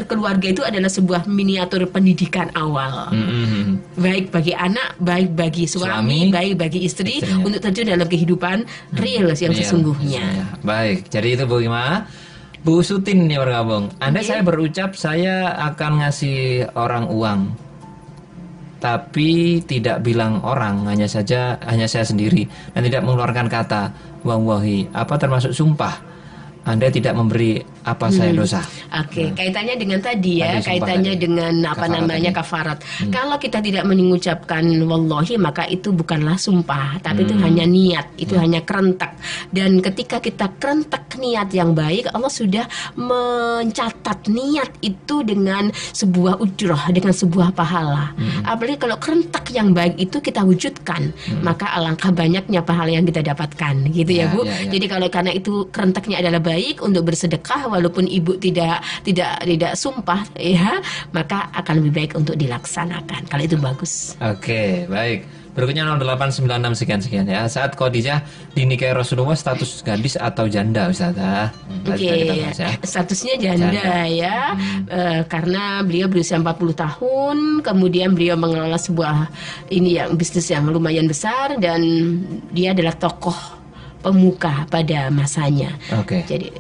Speaker 2: keluarga itu adalah sebuah miniatur pendidikan awal, baik bagi anak, baik bagi suami, baik bagi istri, untuk terjun dalam kehidupan real yang sesungguhnya.
Speaker 1: Baik, jadi itu Bu Hikmah. Bu Sutin nih bergabung. Andai saya berucap saya akan ngasih orang uang, tapi tidak bilang orang, hanya saya sendiri, dan tidak mengeluarkan kata wallahi, apa termasuk sumpah? Anda tidak memberi apa saya dosa?
Speaker 2: Oke, kaitannya dengan tadi ya,
Speaker 1: Tadi sumpah
Speaker 2: kaitannya
Speaker 1: tadi.
Speaker 2: dengan apa
Speaker 1: Kafarat
Speaker 2: namanya
Speaker 1: tadi.
Speaker 2: kafarat. Kalau kita tidak mengucapkan wallahi, maka itu bukanlah sumpah, tapi itu hanya niat, itu hanya kerentak. Dan ketika kita kerentak niat yang baik, Allah sudah mencatat niat itu dengan sebuah ujroh, dengan sebuah pahala. Apalagi kalau kerentak yang baik itu kita wujudkan, maka alangkah banyaknya pahala yang kita dapatkan, gitu ya,
Speaker 1: Ya,
Speaker 2: Bu.
Speaker 1: ya, ya.
Speaker 2: Jadi kalau karena itu kerentaknya adalah baik untuk bersedekah, walaupun ibu tidak sumpah, ya, maka akan lebih baik untuk dilaksanakan. Kalau itu bagus.
Speaker 1: Oke, baik. Berikutnya 0896 sekian ya. Saat Khadijah dinikahi Rasulullah status gadis atau janda, Ustaz? Tadi
Speaker 2: Oke,
Speaker 1: kita bahas ya.
Speaker 2: statusnya janda ya, karena beliau berusia 40 tahun, kemudian beliau mengelola sebuah bisnis yang lumayan besar, dan dia adalah tokoh pemuka pada masanya.
Speaker 1: Oke.
Speaker 2: Jadi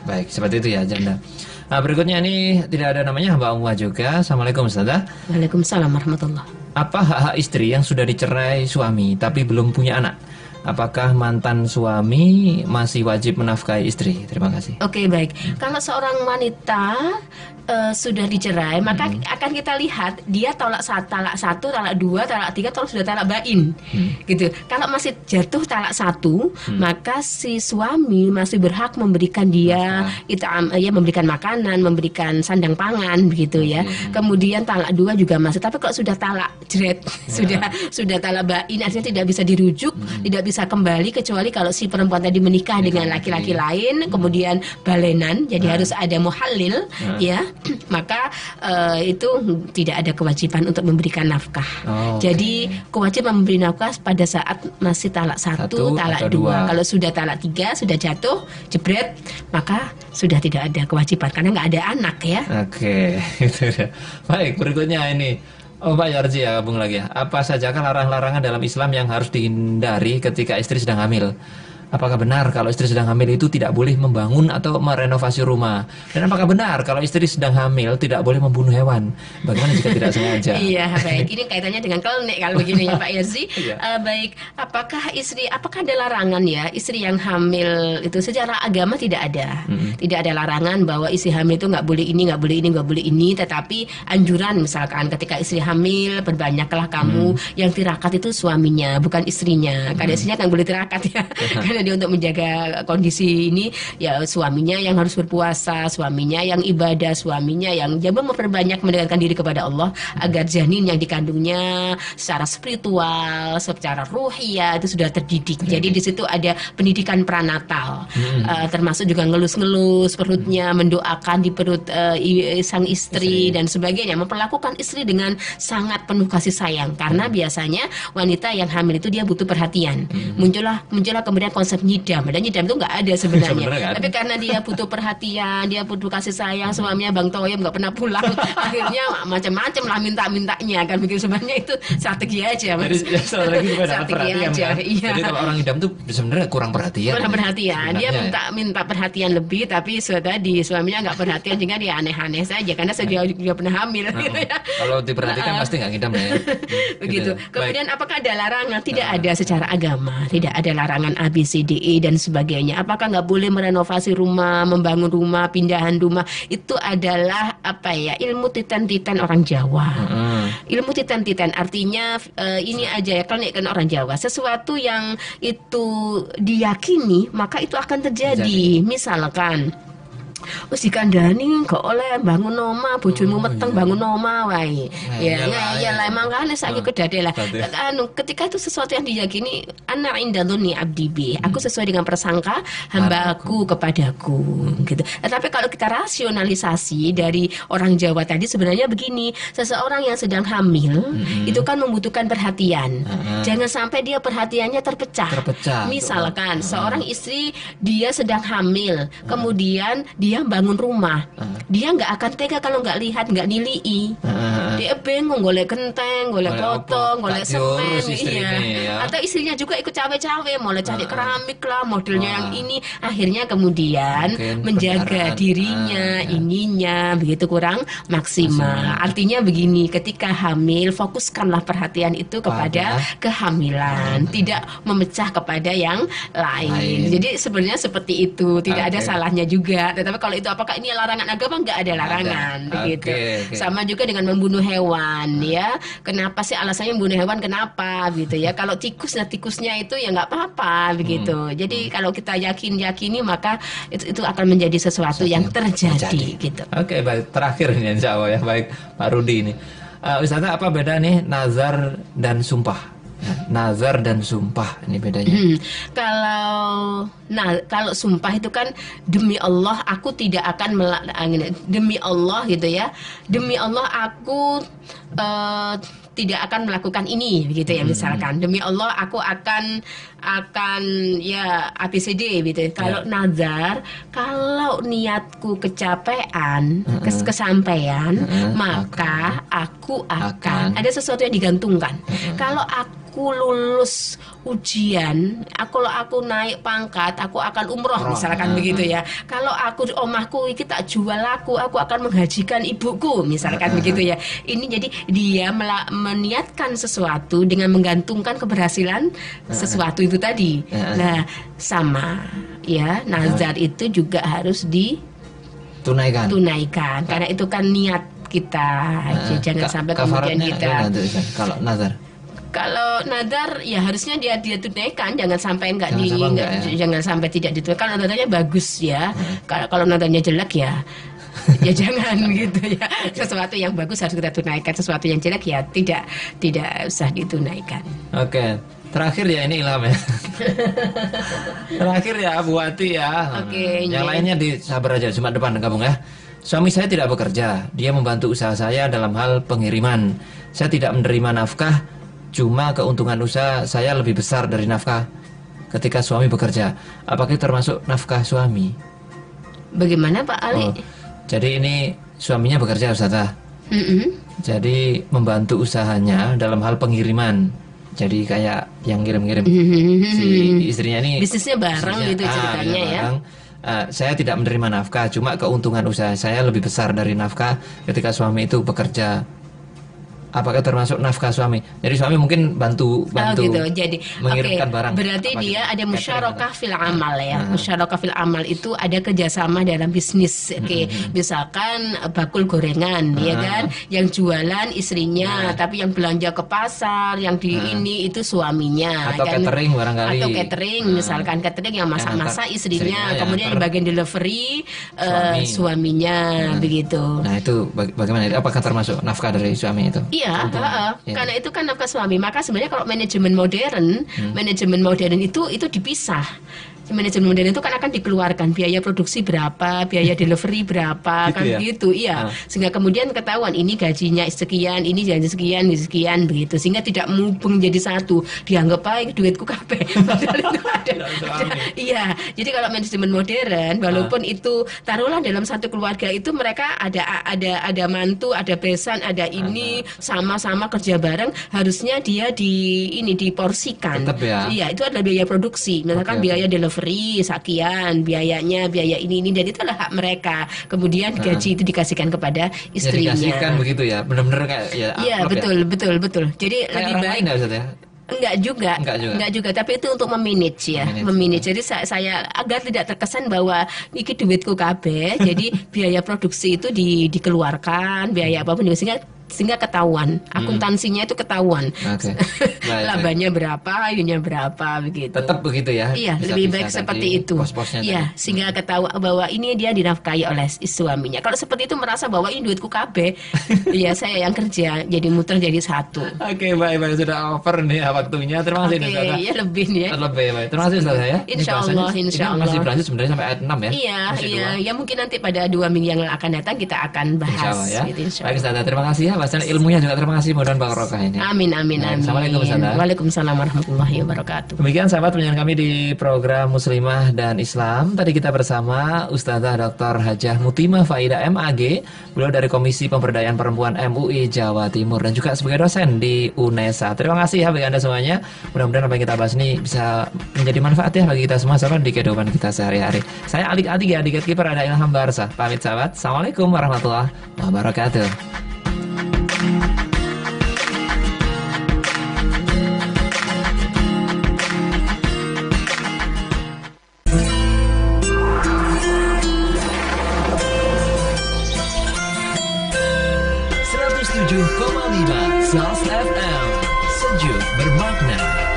Speaker 1: Baik, seperti itu ya, janda. Nah, berikutnya ini tidak ada namanya, Mbak Umwa juga. Assalamualaikum, Ustaz.
Speaker 2: Waalaikumsalam warahmatullahi.
Speaker 1: Apa hak istri yang sudah dicerai suami tapi belum punya anak? Apakah mantan suami masih wajib menafkahi istri? Terima kasih.
Speaker 2: Oke, baik. Kalau seorang wanita sudah dicerai, maka akan kita lihat dia talak 1, talak 2, talak 3, atau sudah talak bain, gitu. Kalau masih jatuh talak 1, maka si suami masih berhak memberikan dia memberikan makanan, memberikan sandang pangan, begitu ya. Kemudian talak 2 juga masih. Tapi kalau sudah talak jret, sudah talak bain, artinya tidak bisa dirujuk, tidak bisa kembali, kecuali kalau si perempuan tadi menikah dengan laki-laki lain, kemudian balenan, jadi harus ada muhallil, ya. Maka itu tidak ada kewajiban untuk memberikan nafkah. Jadi kewajiban memberi nafkah pada saat masih talak 1, talak 2. Kalau sudah talak 3, sudah jatuh jebret, maka sudah tidak ada kewajiban karena nggak ada anak ya.
Speaker 1: Oke, itu dia. Baik, berikutnya ini. Oh, Pak Yarji ya, gabung lagi ya. Apa saja kan larangan-larangan dalam Islam yang harus dihindari ketika istri sedang hamil? Apakah benar kalau istri sedang hamil itu tidak boleh membangun atau merenovasi rumah? Dan apakah benar kalau istri sedang hamil tidak boleh membunuh hewan? Bagaimana jika tidak sengaja?
Speaker 2: Iya, baik. Ini kaitannya dengan klenik kalau begini ya Pak Yarzi.
Speaker 1: Iya.
Speaker 2: Baik, apakah ada larangan ya istri yang hamil itu? Secara agama tidak ada. Tidak ada larangan bahwa istri hamil itu nggak boleh ini, nggak boleh ini, nggak boleh ini. Tetapi anjuran misalkan ketika istri hamil, perbanyaklah kamu yang tirakat itu suaminya, bukan istrinya. Karena istrinya kan boleh tirakat ya. Karena dia untuk menjaga kondisi ini, ya suaminya yang harus berpuasa, suaminya yang ibadah, suaminya yang memperbanyak mendekatkan diri kepada Allah agar janin yang dikandungnya secara spiritual, secara ruhiyah itu sudah terdidik. Jadi di situ ada pendidikan pranatal, termasuk juga ngelus-ngelus perutnya, mendoakan di perut sang istri dan sebagainya, memperlakukan istri dengan sangat penuh kasih sayang. Karena biasanya wanita yang hamil itu dia butuh perhatian. Muncullah kemudian konsep nyidam. Dan nyidam itu nggak ada sebenarnya.
Speaker 1: Sebenarnya nggak ada.
Speaker 2: Tapi karena dia butuh perhatian, dia butuh kasih sayang, suaminya Bang Toyib nggak pernah pulang. Akhirnya macam-macam lah minta-mintanya kan begitu. Sebenarnya itu strategi aja. Mas.
Speaker 1: Jadi strategi supaya dapat
Speaker 2: Strategi
Speaker 1: perhatian
Speaker 2: aja,
Speaker 1: kan?
Speaker 2: iya.
Speaker 1: Jadi kalau orang idam tuh sebenarnya kurang perhatian.
Speaker 2: Kurang perhatian. Dia
Speaker 1: Sebenarnya ya.
Speaker 2: minta perhatian lebih, tapi tadi suaminya nggak perhatian, sehingga dia aneh-aneh saja karena dia juga pernah hamil. Gitu ya.
Speaker 1: Kalau diperhatikan pasti nggak ngidam ya.
Speaker 2: Begitu.
Speaker 1: Gitu ya.
Speaker 2: Kemudian apakah ada larangan? Tidak ada secara agama. Tidak ada larangan A, B, C, D, E dan sebagainya. Apakah nggak boleh merenovasi rumah, membangun rumah, pindahan rumah? Itu adalah ilmu titen-titen orang Jawa. Ilmu titen-titen artinya ini aja ya, kan orang Jawa. Sesuatu yang itu diyakini maka itu akan terjadi. Misalkan wis dikandani kok oleh bangun oma, bojomu meteng bangun oma wae. Ya lah makane saiki kedade lah. Ketika itu sesuatu yang diyakini, ana indalluni abdi bi. Aku sesuai dengan prasangka hamba aku kepadaku gitu. Tetapi kalau kita rasionalisasi dari orang Jawa tadi sebenarnya begini, seseorang yang sedang hamil itu kan membutuhkan perhatian. Jangan sampai dia perhatiannya terpecah. Misalkan seorang istri dia sedang hamil, kemudian dia bangun rumah, dia nggak akan tega kalau nggak lihat, nggak nilai. Dia bingung golek genteng, golek
Speaker 1: Golek
Speaker 2: potong,
Speaker 1: apa?
Speaker 2: golek
Speaker 1: Tak diurus
Speaker 2: semen,
Speaker 1: istri
Speaker 2: iya.
Speaker 1: ini, ya.
Speaker 2: Atau istrinya juga ikut cawe-cawe, mulai cari keramik lah, modelnya yang
Speaker 1: Wah.
Speaker 2: ini. Akhirnya kemudian
Speaker 1: Mungkin
Speaker 2: menjaga
Speaker 1: kendaraan.
Speaker 2: dirinya,
Speaker 1: Ya.
Speaker 2: ininya begitu kurang maksimal. Artinya begini, ketika hamil fokuskanlah perhatian itu kepada kehamilan, tidak memecah kepada yang lain. Jadi sebenarnya seperti itu, tidak ada
Speaker 1: Oke.
Speaker 2: salahnya juga. Tetapi kalau itu apakah ini larangan agama? Nggak ada larangan,
Speaker 1: ada.
Speaker 2: begitu.
Speaker 1: Oke.
Speaker 2: Sama juga dengan membunuh hewan, ya. Kenapa sih alasannya membunuh hewan? Kenapa, gitu ya? Kalau tikusnya itu ya nggak apa-apa, begitu. Jadi kalau kita yakini maka itu akan menjadi sesuatu yang terjadi, gitu.
Speaker 1: Oke, baik. Terakhir ini insya Allah ya. Baik, Pak Rudi ini. Ustazah, apa beda nih nazar dan sumpah? Nazar dan sumpah, ini bedanya.
Speaker 2: Kalau sumpah itu kan demi Allah aku tidak akan demi Allah gitu ya. Demi Allah aku tidak akan melakukan ini begitu ya, misalkan demi Allah aku akan ya ABCD gitu. Kalau nazar, kalau niatku kecapean, kesampaian, maka aku akan ada sesuatu yang digantungkan. Kalau aku lulus ujian, kalau aku naik pangkat, aku akan umroh misalkan begitu ya. Kalau aku omahku iki tak jual aku akan menghajikan ibuku misalkan begitu ya. Ini jadi dia meniatkan sesuatu dengan menggantungkan keberhasilan sesuatu itu tadi. Nah, sama ya, nazar itu juga harus
Speaker 1: Tunaikan.
Speaker 2: karena itu kan niat kita. Jangan sampai kemudian kita
Speaker 1: kalau nazar.
Speaker 2: Kalau nadar ya harusnya dia tunaikan, jangan sampai jangan sampai tidak ditunaikan. Kalau nadarnya bagus ya. Kalau nadarnya jelek ya ya jangan gitu ya. Sesuatu yang bagus harus kita tunaikan, sesuatu yang jelek ya tidak usah ditunaikan.
Speaker 1: Oke. Terakhir ya, ini Ilham ya. Terakhir ya Bu Wati ya.
Speaker 2: Oke,
Speaker 1: Yang
Speaker 2: ya.
Speaker 1: lainnya di sabar aja, cuma depan gabung ya. Suami saya tidak bekerja, dia membantu usaha saya dalam hal pengiriman. Saya tidak menerima nafkah, cuma keuntungan usaha saya lebih besar dari nafkah ketika suami bekerja. Apakah itu termasuk nafkah suami?
Speaker 2: Bagaimana Pak Ali?
Speaker 1: Jadi ini suaminya bekerja, Ustazah. Jadi membantu usahanya dalam hal pengiriman. Jadi kayak yang ngirim-ngirim si istrinya ini
Speaker 2: Bisnisnya bareng gitu ceritanya ya.
Speaker 1: bareng. Saya tidak menerima nafkah, cuma keuntungan usaha saya lebih besar dari nafkah ketika suami itu bekerja. Apakah termasuk nafkah suami? Jadi suami mungkin bantu
Speaker 2: gitu. Jadi
Speaker 1: mengirimkan barang.
Speaker 2: Berarti
Speaker 1: Apa
Speaker 2: dia
Speaker 1: gitu?
Speaker 2: ada musyarakah fil amal ya. Musyarakah fil amal itu ada kerjasama dalam bisnis. Misalkan bakul gorengan ya kan, yang jualan istrinya, tapi yang belanja ke pasar, yang di ini itu suaminya.
Speaker 1: Atau
Speaker 2: kan?
Speaker 1: catering barangkali.
Speaker 2: Atau catering, misalkan catering yang masak-masak istrinya,
Speaker 1: yang
Speaker 2: kemudian
Speaker 1: antar
Speaker 2: bagian delivery suaminya begitu.
Speaker 1: Nah itu bagaimana? Apakah termasuk nafkah dari suami itu?
Speaker 2: Iya,
Speaker 1: Iya.
Speaker 2: karena itu kan nafkah suami. Maka sebenarnya kalau manajemen modern itu dipisah. Manajemen modern itu kan akan dikeluarkan biaya produksi berapa, biaya delivery berapa,
Speaker 1: Gitu
Speaker 2: kan
Speaker 1: ya?
Speaker 2: gitu. Iya. Sehingga kemudian ketahuan ini gajinya sekian, ini gaji sekian begitu. Sehingga tidak mubeng jadi satu. Dianggap baik duitku kabeh. Padahal itu ada. Iya. Jadi kalau manajemen modern walaupun itu taruhlah dalam satu keluarga itu mereka ada mantu, ada besan, ada ini sama-sama kerja bareng, harusnya dia diporsikan.
Speaker 1: Tetap ya.
Speaker 2: Iya, itu adalah biaya produksi. Misalkan
Speaker 1: Oke.
Speaker 2: biaya delivery sekian, biaya ini dan itu adalah hak mereka. Kemudian gaji itu dikasihkan kepada
Speaker 1: Jadi
Speaker 2: istrinya.
Speaker 1: kasihkan begitu ya, benar-benar kayak ya.
Speaker 2: Iya,
Speaker 1: amplop ya?
Speaker 2: betul. Jadi
Speaker 1: Kayak
Speaker 2: lebih
Speaker 1: orang
Speaker 2: baik
Speaker 1: lain nggak, Ustaz ya?
Speaker 2: Enggak juga, tapi itu untuk memanage ya, memanage. Jadi saya agar tidak terkesan bahwa iki duitku kabeh, jadi biaya produksi itu dikeluarkan, biaya apapun sehingga ketahuan, akuntansinya itu ketahuan.
Speaker 1: Oke. Baik.
Speaker 2: Labanya berapa, ayunya berapa begitu.
Speaker 1: Tetap begitu ya.
Speaker 2: Iya,
Speaker 1: Bisa-bisa
Speaker 2: lebih baik
Speaker 1: tadi
Speaker 2: seperti itu.
Speaker 1: Pos-posnya
Speaker 2: Iya,
Speaker 1: tadi.
Speaker 2: sehingga ketahuan bahwa ini dia dinafkahi oleh suaminya. Kalau seperti itu merasa bahwa ini duitku kabeh, ya saya yang kerja, jadi muter jadi satu.
Speaker 1: Oke, baik sudah over nih ya waktunya. Terima kasih
Speaker 2: Oke,
Speaker 1: Ustazah.
Speaker 2: ya lebih nih ya.
Speaker 1: Lebih baik. Terima kasih Ustazah ya. Ini
Speaker 2: Insya
Speaker 1: bahasanya-
Speaker 2: Allah, insya
Speaker 1: ini
Speaker 2: Allah.
Speaker 1: masih berlanjut sebenarnya sampai ayat 6 ya.
Speaker 2: Iya,
Speaker 1: Masih dua.
Speaker 2: ya mungkin nanti pada 2 minggu yang akan datang kita akan bahas.
Speaker 1: Insya Allah ya.
Speaker 2: Gitu, insya
Speaker 1: Baik
Speaker 2: Allah.
Speaker 1: Ustazah, terima kasih ya bahasan ilmunya juga terima kasih mudah-mudahan barokah ini.
Speaker 2: Amin, amin,
Speaker 1: Baik,
Speaker 2: amin.
Speaker 1: Assalamualaikum, Ustazah.
Speaker 2: Waalaikumsalam warahmatullahi wabarakatuh.
Speaker 1: Demikian sahabat penyanyi kami di program Muslimah dan Islam. Tadi kita bersama Ustazah Dr. Hajah Mutimah Faidah MAG, beliau dari Komisi Pemberdayaan Perempuan MUI Jawa Timur dan juga sebagai dosen di UNESA. Terima kasih ya bagi Anda semuanya. Mudah-mudahan apa yang kita bahas ini bisa menjadi manfaat ya bagi kita semua sahabat di kehidupan kita sehari-hari. Saya Alik Atiga, di Gatekeeper ada Ilham Barsa. Pamit sahabat. Assalamualaikum warahmatullahi wabarakatuh. .5 SARS FM, sejuk bermakna.